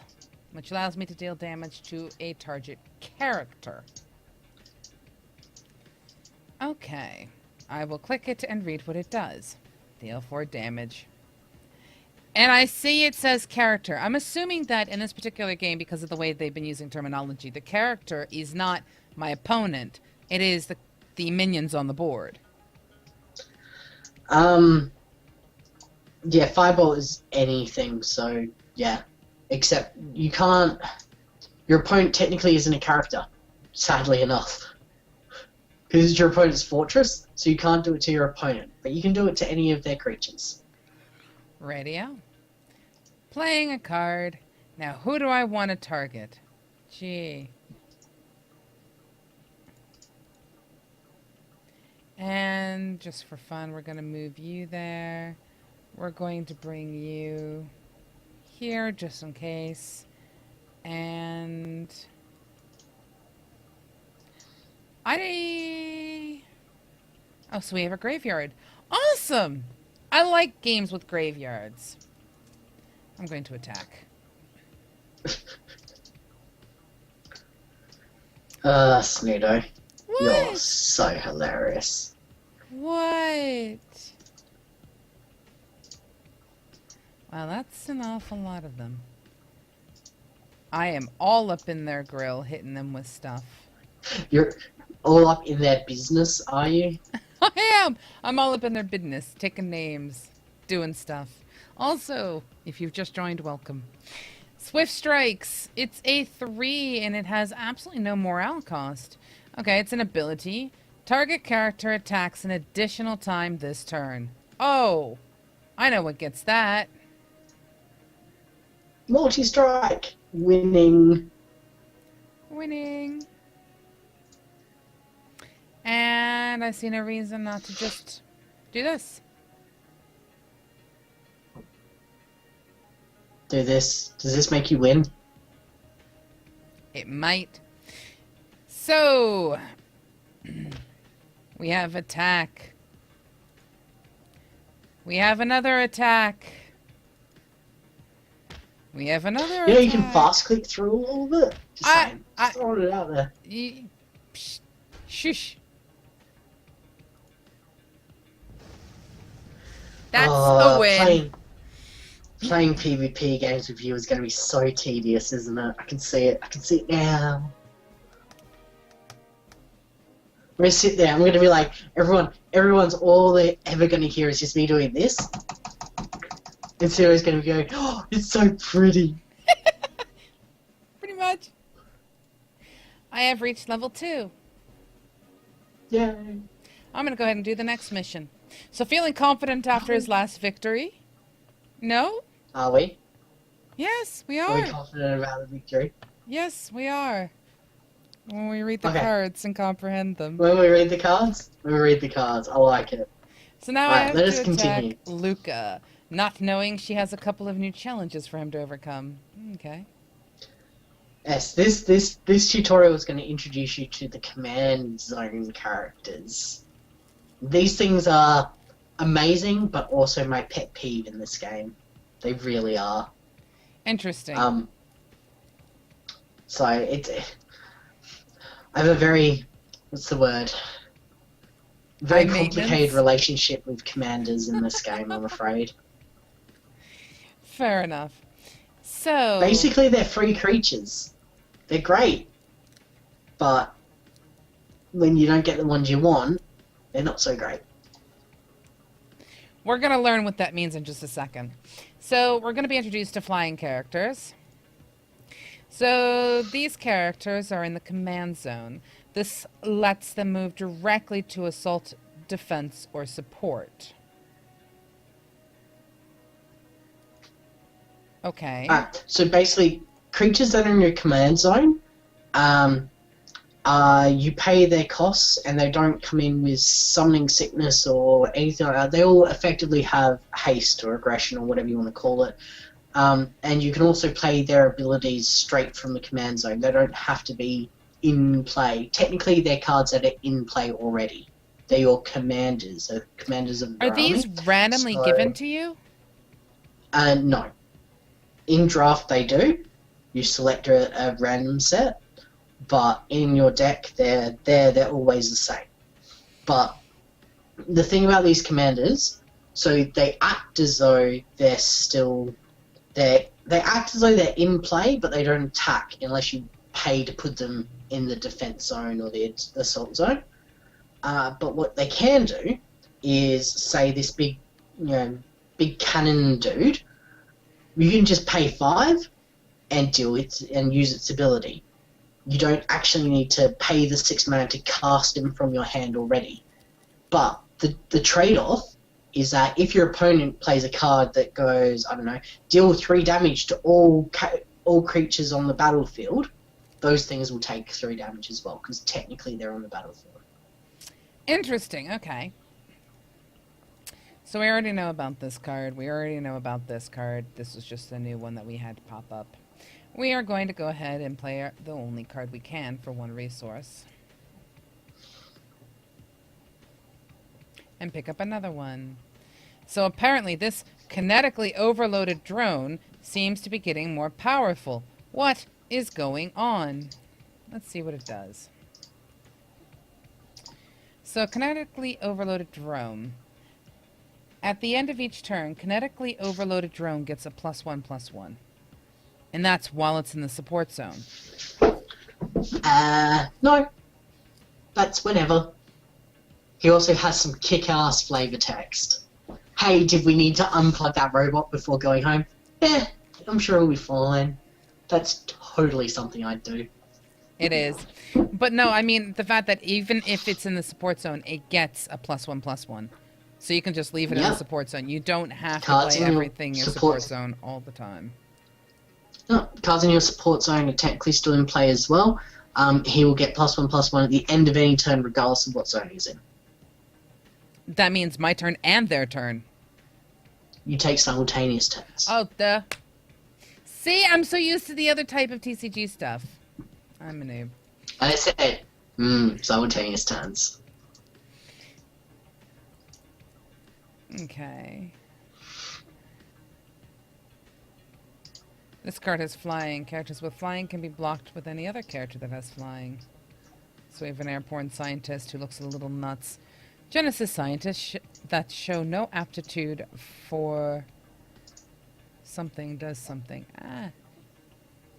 which allows me to deal damage to a target character. Okay, I will click it and read what it does. Deal 4 damage. And I see it says character. I'm assuming that in this particular game, because of the way they've been using terminology, the character is not my opponent. It is the minions on the board. Yeah, Fireball is anything, so yeah. Except you can't... Your opponent technically isn't a character, sadly enough. Because it's your opponent's fortress, so you can't do it to your opponent. But you can do it to any of their creatures. Radio. Playing a card. Now, who do I want to target? Gee. And just for fun, we're going to move you there. We're going to bring you here just in case. And oh, so we have a graveyard. Awesome! I like games with graveyards. I'm going to attack. Snudo. What? You're so hilarious. What? Wow, that's an awful lot of them. I am all up in their grill, hitting them with stuff. You're all up in their business, are you? I am! I'm all up in their business, taking names, doing stuff. Also, if you've just joined, welcome. Swift Strikes. It's a 3, and it has absolutely no morale cost. Okay, it's an ability. Target character attacks an additional time this turn. Oh, I know what gets that. Multi-strike. Winning. Winning. And I see no reason not to just do this. Do this. Does this make you win? It might. So, we have attack. We have another attack. We have another You know, attack. you can fast click through all of it. Just saying. Just throwing it out there. Shush. That's a win. Playing PvP games with you is going to be so tedious, isn't it? I can see it. I can see it now. I'm going to sit there. I'm going to be like, everyone's all they're ever going to hear is just me doing this. And Sarah's going to be going, oh, it's so pretty. Pretty much. I have reached level 2. Yay. I'm going to go ahead and do the next mission. So feeling confident after his last victory? No? Are we? Yes, we Are we are. confident about the victory? Yes, we are. When we read the Okay. cards and comprehend them. When we read the cards, we read the cards. I like it. So now I Alright, have let to us attack continue. Luca, not knowing she has a couple of new challenges for him to overcome. Okay. Yes, this tutorial is going to introduce you to the command zone characters. These things are amazing, but also my pet peeve in this game. They really are. Interesting. So it's I have a very what's the word? High Very complicated maintenance? relationship with commanders in this game, I'm afraid. Fair enough. So, Basically, they're free creatures. They're great, but when you don't get the ones you want, they're not so great. we're going to learn what that means in just a second. So, we're going to be introduced to flying characters. So, these characters are in the command zone. This lets them move directly to assault, defense, or support. Okay. So basically, creatures that are in your command zone, you pay their costs, and they don't come in with summoning sickness or anything like that. They all effectively have haste or aggression or whatever you want to call it. And you can also play their abilities straight from the command zone. They don't have to be in play. Technically, they're cards that are in play already. They're your commanders. They're commanders of Are your these army. randomly given to you? No. In draft, they do. You select a random set, but in your deck, they're always the same. But the thing about these commanders, so they act as though they're still they act as though they're in play, but they don't attack unless you pay to put them in the defense zone or the assault zone. But what they can do is, say, this big cannon dude. You can just pay 5 and deal it and use its ability. You don't actually need to pay the 6 mana to cast him from your hand already. But the trade-off is that if your opponent plays a card that goes, I don't know, deal 3 damage to all creatures on the battlefield, those things will take 3 damage as well, because technically they're on the battlefield. Interesting. Okay. So we already know about this card. We already know about this card. This was just a new one that we had to pop up. We are going to go ahead and play the only card we can for 1 resource. And pick up another one. So apparently this kinetically overloaded drone seems to be getting more powerful. What is going on? Let's see what it does. So kinetically overloaded drone. At the end of each turn, kinetically overloaded drone gets a +1/+1. And that's while it's in the support zone. No. That's whenever. He also has some kick-ass flavor text. Hey, did we need to unplug that robot before going home? Yeah, I'm sure it'll be fine. That's totally something I'd do. It is. But no, I mean, the fact that even if it's in the support zone, it gets a +1/+1. So you can just leave it in the support zone. You don't have to Cards play in your everything in support support zone all the time. No, cards in your support zone are technically still in play as well. He will get +1/+1 at the end of any turn, regardless of what zone he's in. That means my turn and their turn. You take simultaneous turns. Oh, duh. See, I'm so used to the other type of TCG stuff. I'm a noob. I said, simultaneous turns. Okay. This card has flying. Characters with flying can be blocked with any other character that has flying. So we have an airborne scientist who looks a little nuts. Genesis scientists that show no aptitude for something does something.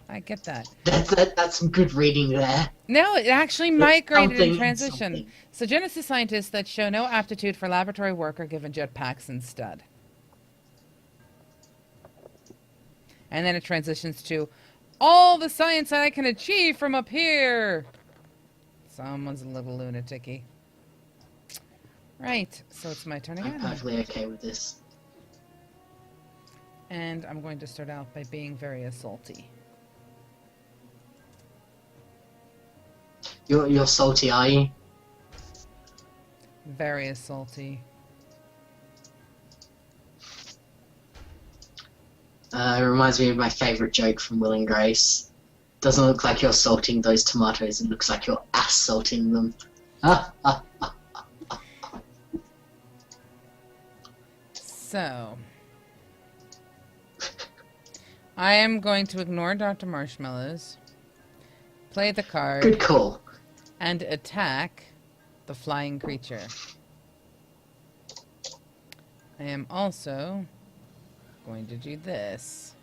I get that. That's some good reading there. No, it actually migrated in Something, transition. something. So Genesis scientists that show no aptitude for laboratory work are given jetpacks instead. And then it transitions to all the science that I can achieve from up here. Someone's a little lunatic-y. Right, so it's my turn again. I'm perfectly okay with this. And I'm going to start out by being very assaulty. You're salty, are you? Very salty. It reminds me of my favourite joke from Will and Grace. Doesn't look like you're salting those tomatoes, it looks like you're ass salting them. So, I am going to ignore Dr. Marshmallows, play the card, Good call. and attack the flying creature. I am also going to do this,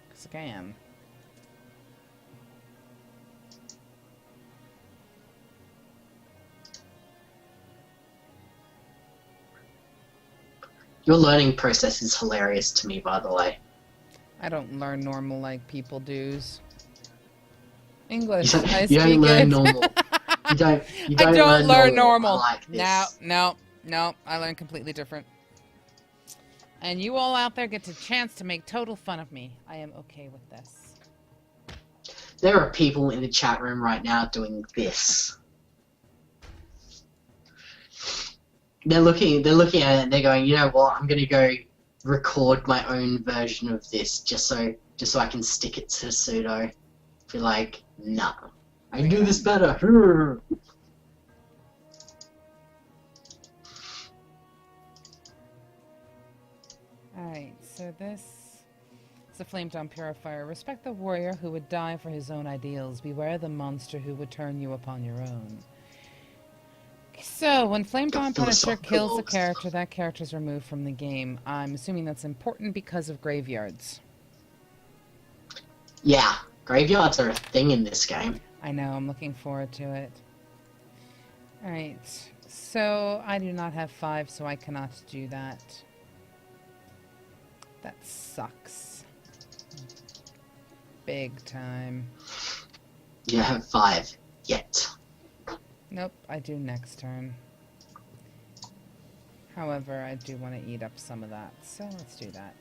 because I can. Your learning process is hilarious to me, by the way. I don't learn normal like people do's. English, You I don't, you don't speak learn it. normal. You don't I don't learn normal. I like this. No, I learn completely different. And you all out there get a chance to make total fun of me. I am okay with this. There are people in the chat room right now doing this. They're looking at it and they're going, you know what, I'm gonna go record my own version of this just so I can stick it to Pseudo. Be like, nah. I can do this better. Alright, so this is a Flame Dawn Purifier. Respect the warrior who would die for his own ideals. Beware the monster who would turn you upon your own. So, when Flame Dawn Punisher kills a character, that character is removed from the game. I'm assuming that's important because of graveyards. Yeah, graveyards are a thing in this game. I know, I'm looking forward to it. Alright, so I do not have 5, so I cannot do that. That sucks. Big time. You don't have 5 yet. Nope, I do next turn. However, I do want to eat up some of that, so let's do that.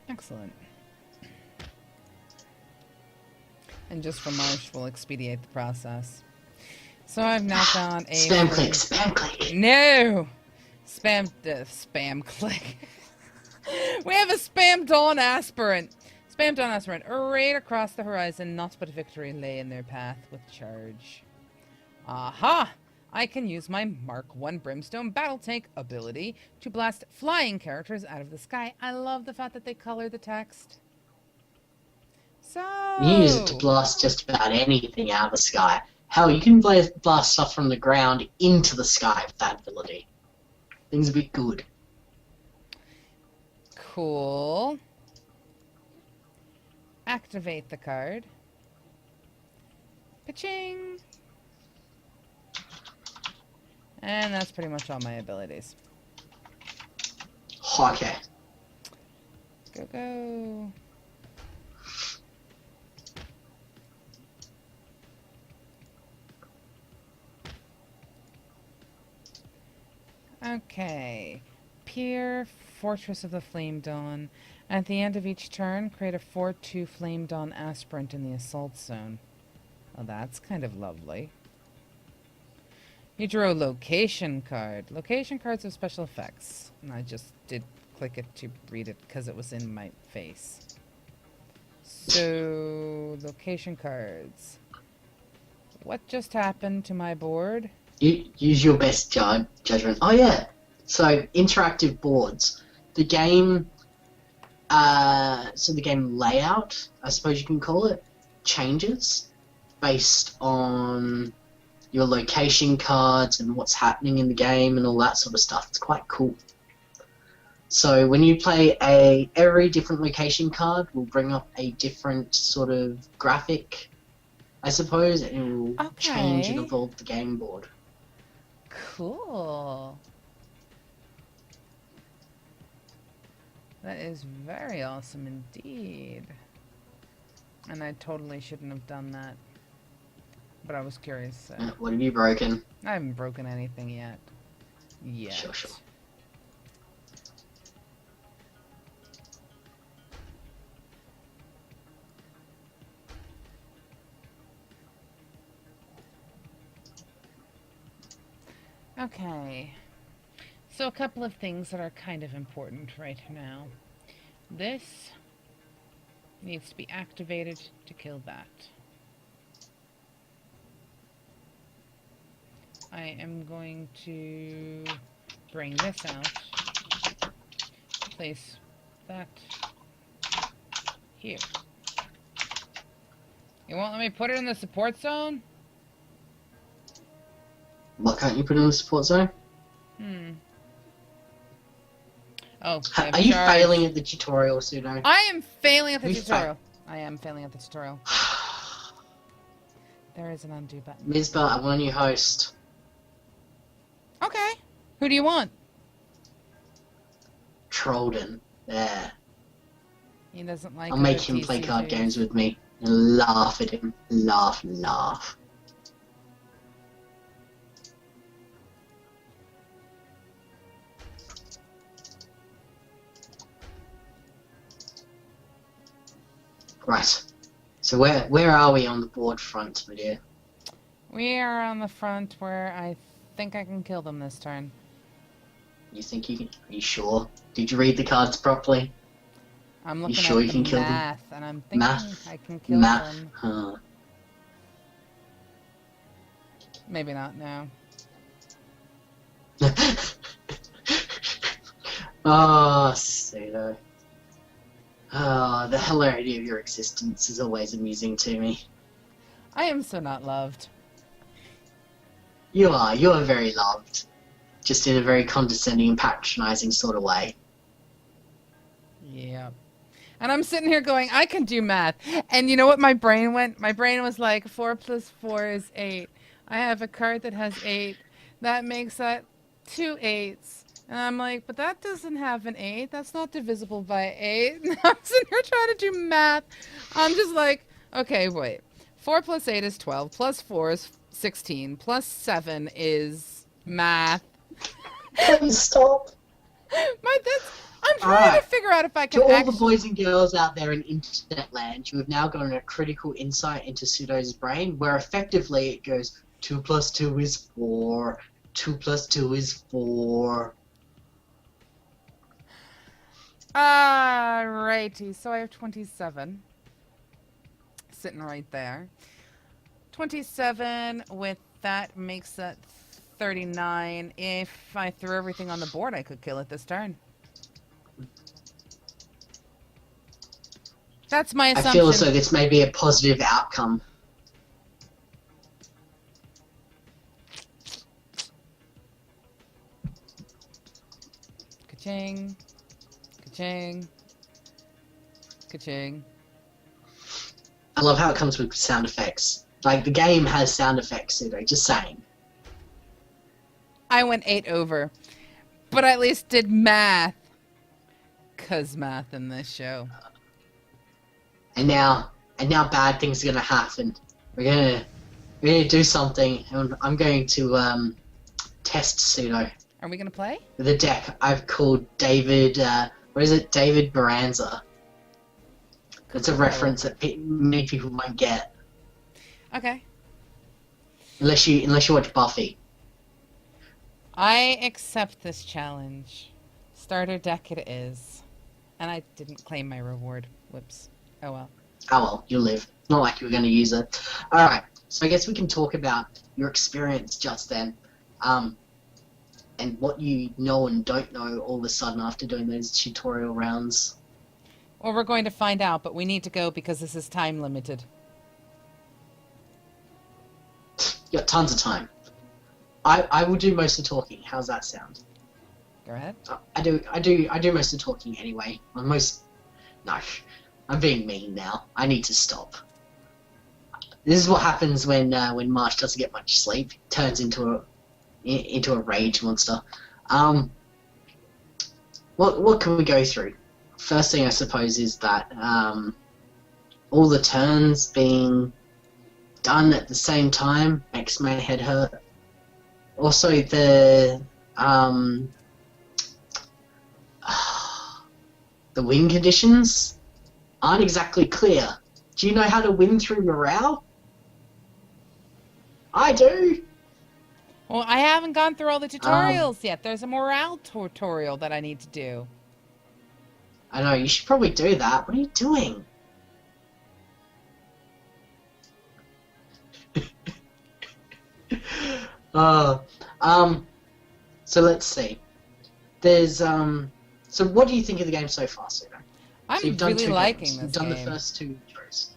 Excellent. And just for Marsh, we'll expedite the process. So I've now got a... Spam click, spam click. No! Spam click. We have a Spam Dawn Aspirant. Spam Dawn Aspirant. Right across the horizon, naught but victory lay in their path with charge. Aha! I can use my Mark I Brimstone Battle Tank ability to blast flying characters out of the sky. I love the fact that they color the text. So... You use it to blast just about anything out of the sky. Hell, you can blast stuff from the ground into the sky with that ability. Things will be good. Cool. Activate the card. Pitching. And that's pretty much all my abilities. Okay. Go, go. Okay. Pier, Fortress of the Flame Dawn. At the end of each turn, create a 4/2 Flame Dawn Aspirant in the assault zone. Oh, that's kind of lovely. You drew a location card. Location cards have special effects. And I just did click it to read it because it was in my face. So, location cards. What just happened to my board? You use your best judgment. Oh yeah. So interactive boards. The game. So the game layout, I suppose you can call it, changes based on your location cards and what's happening in the game and all that sort of stuff. It's quite cool. So when you play every different location card will bring up a different sort of graphic, I suppose, and it will change and evolve the game board. Cool. That is very awesome indeed. And I totally shouldn't have done that. But I was curious. So. What have you broken? I haven't broken anything yet. Sure. Okay. So a couple of things that are kind of important right now. This needs to be activated to kill that. I am going to bring this out. Place that here. You won't let me put it in the support zone? What can't you put in the support zone? Oh, Are you failing at the tutorial, Pseudo? I am failing at the tutorial. I am failing at the tutorial. There is an undo button. Mizba, I want a new host. Okay. Who do you want? Trollden. There. He doesn't like I'll make him play card games with me and laugh at him. Laugh, laugh. Right. So where are we on the board front, my dear? We are on the front where I think I can kill them this turn. You think you can? Are you sure? Did you read the cards properly? I'm looking sure at you the can kill them? math, and I'm thinking Math? I can kill Math? them. Huh. Maybe not now. Oh, Pseudo. Oh, the hilarity of your existence is always amusing to me. I am so not loved. You are very loved. Just in a very condescending and patronizing sort of way. Yeah. And I'm sitting here going, I can do math. And you know what my brain went? My brain was like, 4 plus 4 is 8. I have a card that has 8. That makes that 2 8s. And I'm like, but that doesn't have an 8. That's not divisible by 8. And I'm sitting here trying to do math. I'm just like, okay, wait. 4 plus 8 is 12. Plus 4 is 16. Plus 7 is math. Please stop. I'm trying to figure out if I can To all the boys and girls out there in internet land, you have now gotten a critical insight into Pseudo's brain, where effectively it goes 2 plus 2 is 4. 2 plus 2 is 4. Righty, so I have 27 sitting right there. 27 with that makes that 39. If I threw everything on the board, I could kill it this turn. That's my assumption. I feel as though this may be a positive outcome. Ka-ching. Ka-ching. Ka-ching. I love how it comes with sound effects. Like, the game has sound effects, Pseudo, just saying. I went 8 over, but I at least did math. 'Cause math in this show. And now bad things are gonna happen. We're gonna do something, and I'm going to test Pseudo Are we gonna play? with a deck I've called David. What is it? David Baranza. It's a reference that many people won't get Okay. unless you watch Buffy. I accept this challenge. Starter deck it is. And I didn't claim my reward. Whoops. Oh well. Oh well, you live. It's not like you were going to use it. Alright, so I guess we can talk about your experience just then. And what you know and don't know all of a sudden after doing those tutorial rounds. Well, we're going to find out, but we need to go because this is time limited. You got tons of time. I will do most of the talking. How's that sound? Go ahead. I do most of the talking anyway. No, I'm being mean now. I need to stop. This is what happens when Marsh doesn't get much sleep. Turns into a rage monster. What can we go through? First thing I suppose is that all the turns being done at the same time makes my head hurt. Also the win conditions aren't exactly clear. Do you know how to win through morale? I do. Well, I haven't gone through all the Um, tutorials yet. There's a morale tutorial that I need to do. I know, you should probably do that. What are you doing? Uh, um, so let's see. There's, so what do you think of the game so far, Pseudo? So I'm you've done really two liking games. You've this done the game. first two intros.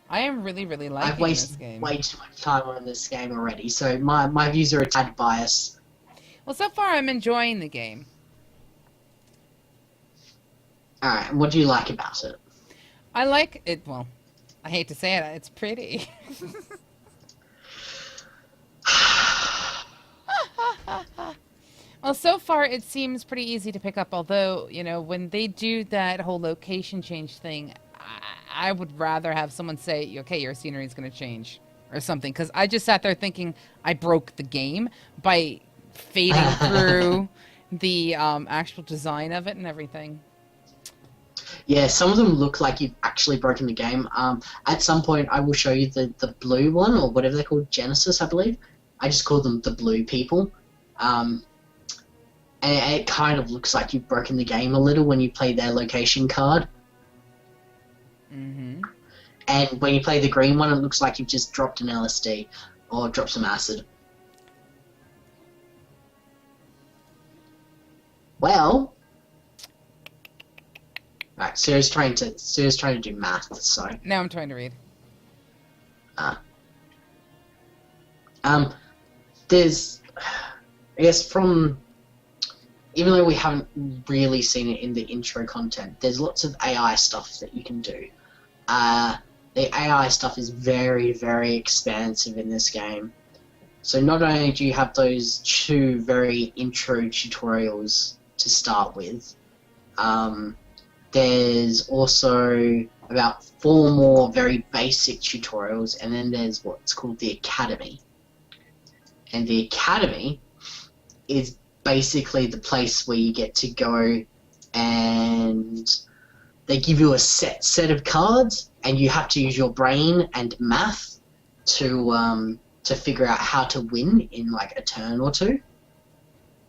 I am really, really I've liking this wasted game. way too much time on this game already, so my views are a tad biased. Well, so far I'm enjoying the game. Alright, and what do you like about it? I like it. Well, I hate to say it, it's pretty. Well, so far it seems pretty easy to pick up, although, you know, when they do that whole location change thing, I would rather have someone say, okay, your scenery is going to change or something, because I just sat there thinking I broke the game by fading through the actual design of it and everything. Yeah, some of them look like you've actually broken the game. At some point, I will show you the blue one, or whatever they're called, Genesis, I believe. I just call them the blue people. And it kind of looks like you've broken the game a little when you play their location card. Mm-hmm. And when you play the green one, it looks like you've just dropped an LSD or dropped some acid. Well, right. Sarah's trying to do math. So Now I'm trying to read. There's, I guess from. Even though we haven't really seen it in the intro content, there's lots of AI stuff that you can do. The AI stuff is very, very expansive in this game. So not only do you have those two very intro tutorials to start with, there's also about 4 more very basic tutorials, and then there's what's called the Academy. And the Academy is basically the place where you get to go, and they give you a set of cards, and you have to use your brain and math to figure out how to win in like a turn or two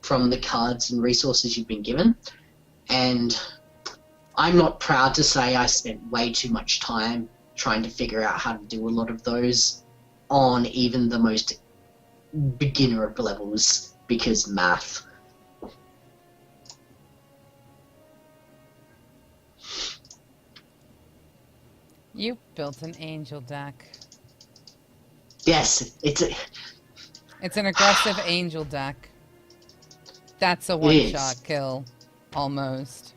from the cards and resources you've been given. And I'm not proud to say I spent way too much time trying to figure out how to do a lot of those on even the most beginner of levels, because math. You built an angel deck. Yes, it's an aggressive angel deck. That's a one-shot kill, almost.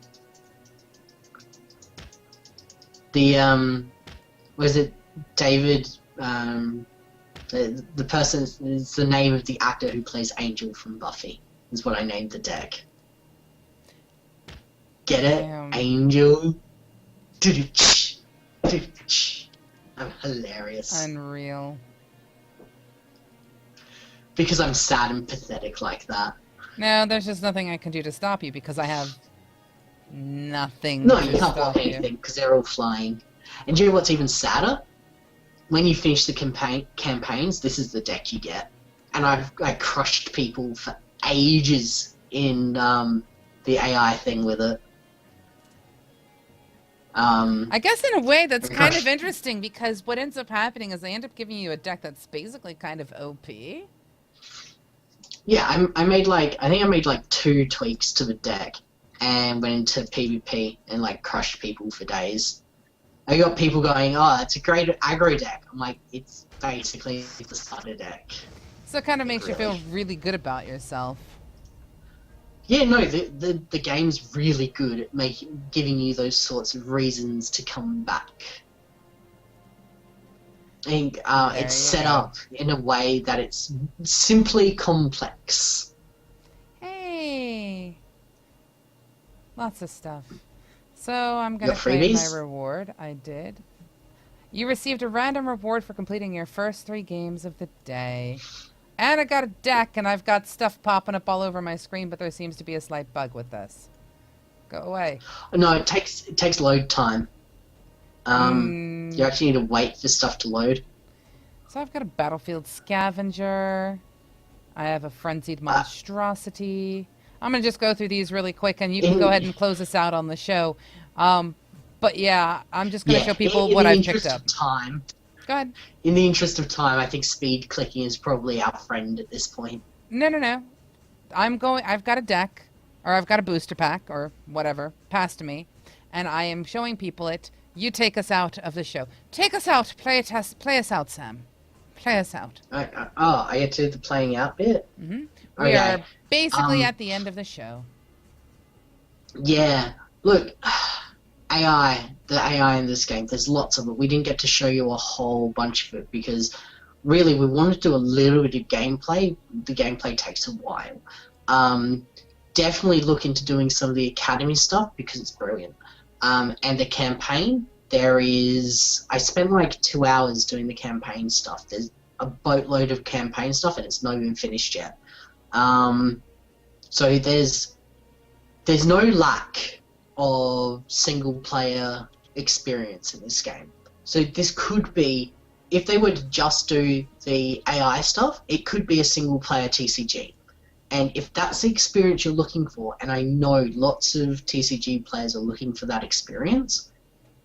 The was it David? The person is the name of the actor who plays Angel from Buffy. Is what I named the deck. Get it? Damn. Angel. I'm hilarious. Unreal. Because I'm sad and pathetic like that. No, there's just nothing I can do to stop you because I have nothing No, to you can't stop block anything because they're all flying. And do you know what's even sadder? When you finish the campaigns, this is the deck you get. And I crushed people for ages in the AI thing with it. I guess in a way that's kind of interesting because what ends up happening is they end up giving you a deck that's basically kind of OP. Yeah, I think I made like 2 tweaks to the deck and went into PvP and like crushed people for days. I got people going, oh, it's a great aggro deck. I'm like, it's basically the starter deck. So it kind of makes you feel really good about yourself. Yeah, no, the game's really good at giving you those sorts of reasons to come back. And it's set up in a way that it's simply complex. Hey! Lots of stuff. So I'm going to Got claim freebies? my reward. I did. You received a random reward for completing your first 3 games of the day. And I got a deck, and I've got stuff popping up all over my screen, but there seems to be a slight bug with this. Go away. No, it takes load time. You actually need to wait for stuff to load. So I've got a Battlefield Scavenger. I have a frenzied monstrosity. I'm going to just go through these really quick, and you can go ahead and close us out on the show. But yeah, I'm just going to show people what I've picked up. Go ahead. In the interest of time, I think speed clicking is probably our friend at this point. No. I've got a deck, or I've got a booster pack, or whatever, passed to me, and I am showing people it. You take us out of the show. Take us out. Play us out, Sam. Play us out. I get to do the playing out bit? Mm-hmm. We are basically at the end of the show. Yeah. Look, the AI in this game, there's lots of it. We didn't get to show you a whole bunch of it because really we wanted to do a little bit of gameplay. The gameplay takes a while. Definitely look into doing some of the academy stuff because it's brilliant. And the campaign, I spent like 2 hours doing the campaign stuff. There's a boatload of campaign stuff and it's not even finished yet. So there's no lack of single player experience in this game. So this could be, if they were to just do the AI stuff, it could be a single player TCG. And if that's the experience you're looking for, and I know lots of TCG players are looking for that experience,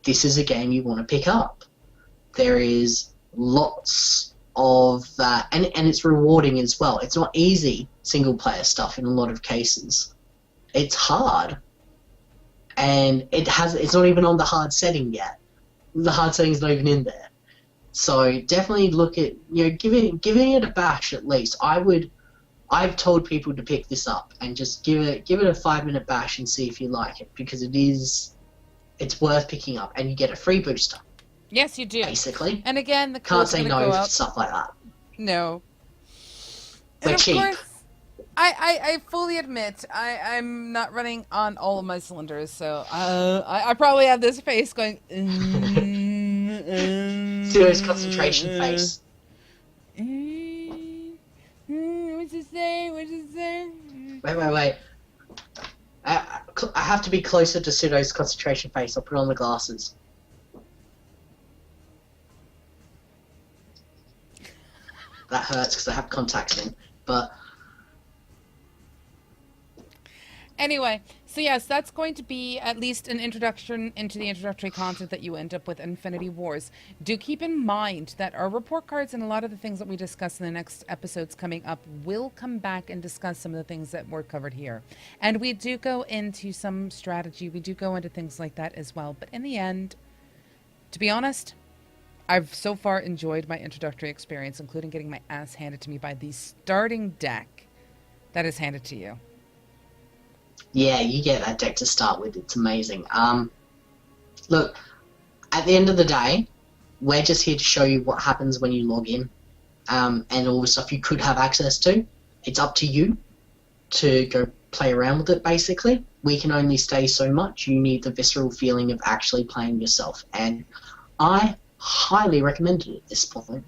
this is a game you want to pick up. There is lots of that, and it's rewarding as well. It's not easy single player stuff in a lot of cases. It's hard. And it's not even on the hard setting yet. The hard setting's not even in there. So definitely look at, giving it a bash at least. I've told people to pick this up and just give it a 5-minute bash and see if you like it, because it's worth picking up and you get a free booster. Yes, you do. Basically. And again, the can't say no for stuff like that. No. They're cheap. Course, I fully admit I'm not running on all of my cylinders, so I probably have this face going. Serious concentration face. What's it say? Wait. I have to be closer to Pseudo's concentration face. I'll put on the glasses. That hurts because I have contacts in, but... Anyway, so yes, that's going to be at least an introduction into the introductory content that you end up with Infinity Wars. Do keep in mind that our report cards and a lot of the things that we discuss in the next episodes coming up will come back and discuss some of the things that were covered here. And we do go into some strategy. We do go into things like that as well. But in the end, to be honest, I've so far enjoyed my introductory experience, including getting my ass handed to me by the starting deck that is handed to you. Yeah, you get that deck to start with. It's amazing. Look, at the end of the day, we're just here to show you what happens when you log in, and all the stuff you could have access to. It's up to you to go play around with it, basically. We can only stay so much. You need the visceral feeling of actually playing yourself, and I highly recommend it at this point.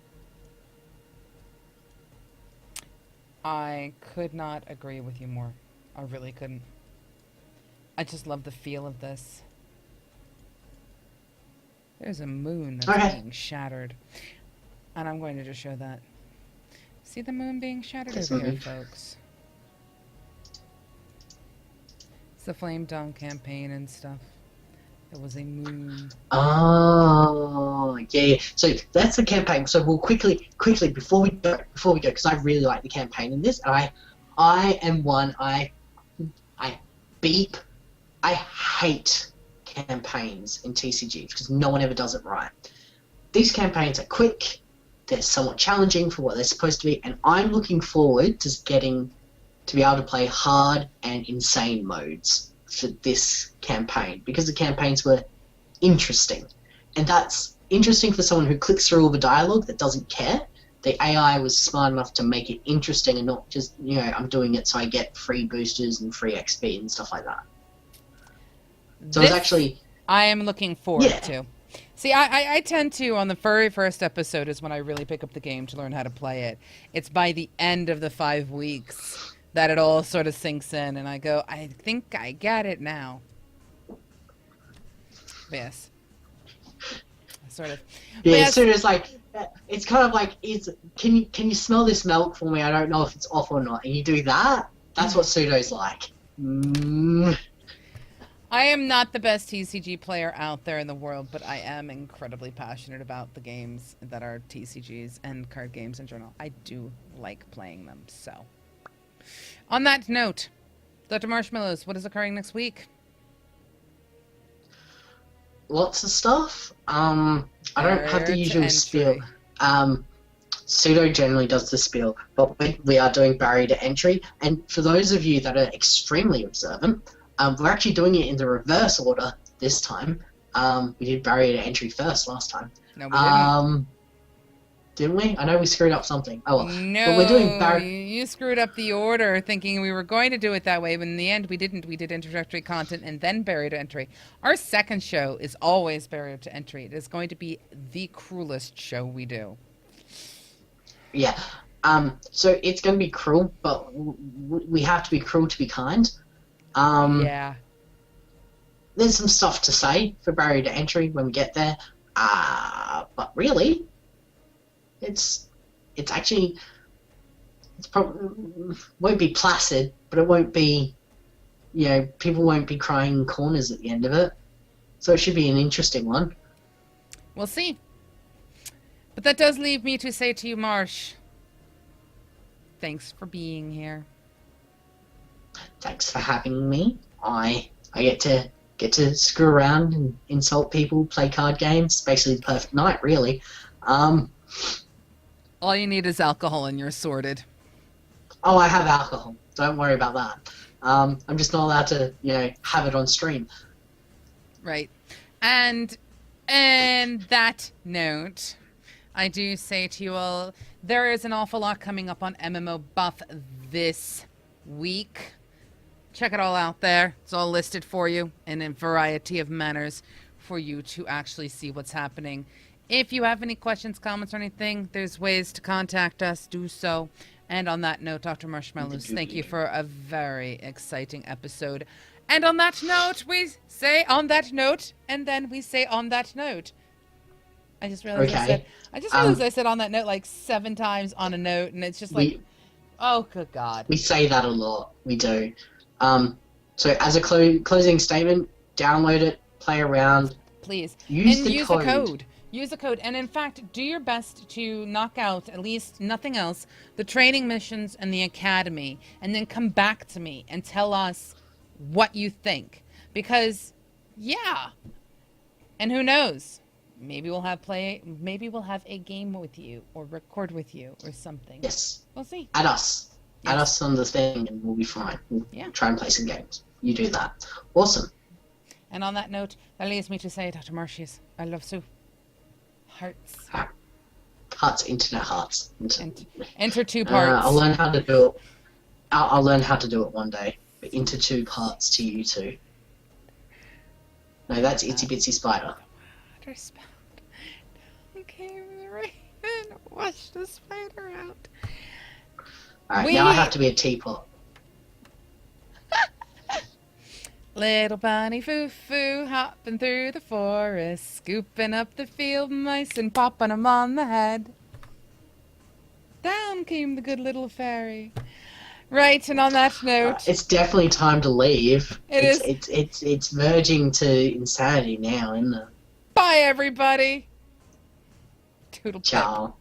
I could not agree with you more. I really couldn't. I just love the feel of this. There's a moon that's being shattered. And I'm going to just show that. See the moon being shattered over here, folks? It's the Flame Dawn campaign and stuff. There was a moon. Oh, yeah. So that's the campaign. So we'll quickly, before we go, because I really like the campaign in this. I am one. I hate campaigns in TCGs because no one ever does it right. These campaigns are quick, they're somewhat challenging for what they're supposed to be, and I'm looking forward to getting to be able to play hard and insane modes for this campaign, because the campaigns were interesting. And that's interesting for someone who clicks through all the dialogue that doesn't care. The AI was smart enough to make it interesting and not just, I'm doing it so I get free boosters and free XP and stuff like that. So it's actually... I am looking forward to. See, I tend to, on the very first episode is when I really pick up the game to learn how to play it. It's by the end of the 5 weeks that it all sort of sinks in, and I go, I think I get it now. Yes. sort of. Yeah, Yes. so it's like, it's kind of like, can you smell this milk for me? I don't know if it's off or not. And you do that. That's what Pseudo's like. I am not the best TCG player out there in the world, but I am incredibly passionate about the games that are TCGs and card games in general. I do like playing them. So, on that note, Dr. Marshmallows, what is occurring next week? Lots of stuff. I don't have the Barrier to usual spiel. entry. Pseudo generally does the spiel, but we are doing barrier to entry. And for those of you that are extremely observant, we're actually doing it in the reverse order this time. We did barrier to entry first last time. No, we didn't. Didn't we? I know we screwed up something. Oh well. No, But we're doing you screwed up the order thinking we were going to do it that way, but in the end we didn't. We did introductory content and then barrier to entry. Our second show is always barrier to entry. It is going to be the cruelest show we do. Yeah. So it's going to be cruel, but we have to be cruel to be kind. Yeah. There's some stuff to say for barrier to entry when we get there. But really, it's actually, it's probably won't be placid, but it won't be, people won't be crying in corners at the end of it. So it should be an interesting one. We'll see. But that does leave me to say to you, Marsh, thanks for being here. Thanks for having me. I get to screw around and insult people, play card games. Basically the perfect night, really. All you need is alcohol and you're sorted. Oh, I have alcohol. Don't worry about that. I'm just not allowed to, have it on stream. Right. And that note, I do say to you all, there is an awful lot coming up on MMO Buff this week. Check it all out there. It's all listed for you in a variety of manners for you to actually see what's happening. If you have any questions, comments, or anything, there's ways to contact us. Do so. And on that note, Dr. Marshmallows, thank you for a very exciting episode. And on that note, we say on that note, and then we say on that note. I just realized I said on that note like 7 times on a note, and it's just like, oh, good God. We say that a lot. We do. So as a closing statement, download it, play around. Please. Use the code. Use the code. And in fact, do your best to knock out, at least nothing else, the training missions and the academy, and then come back to me and tell us what you think. Because, yeah. And who knows? Maybe we'll have a game with you or record with you or something. Yes. We'll see. Add us. Yes. Add us on the thing and we'll be fine. We'll Yeah. try and play some games. You do that. Awesome. And on that note, that leaves me to say, Dr. Marshes, I love Sue. Hearts. Hearts, internet hearts. Enter 2 parts. I'll learn how to do it. I'll learn how to do it one day. But into 2 parts to you two. No, that's Itsy Bitsy Spider. Water spout. Down came the raven. Wash the spider out. Alright, now I have to be a teapot. Little bunny foo-foo hopping through the forest, scooping up the field mice and popping them on the head. Down came the good little fairy. Right, and on that note... it's definitely time to leave. It's It's verging to insanity now, isn't it? Bye, everybody. Toodle pip. Ciao.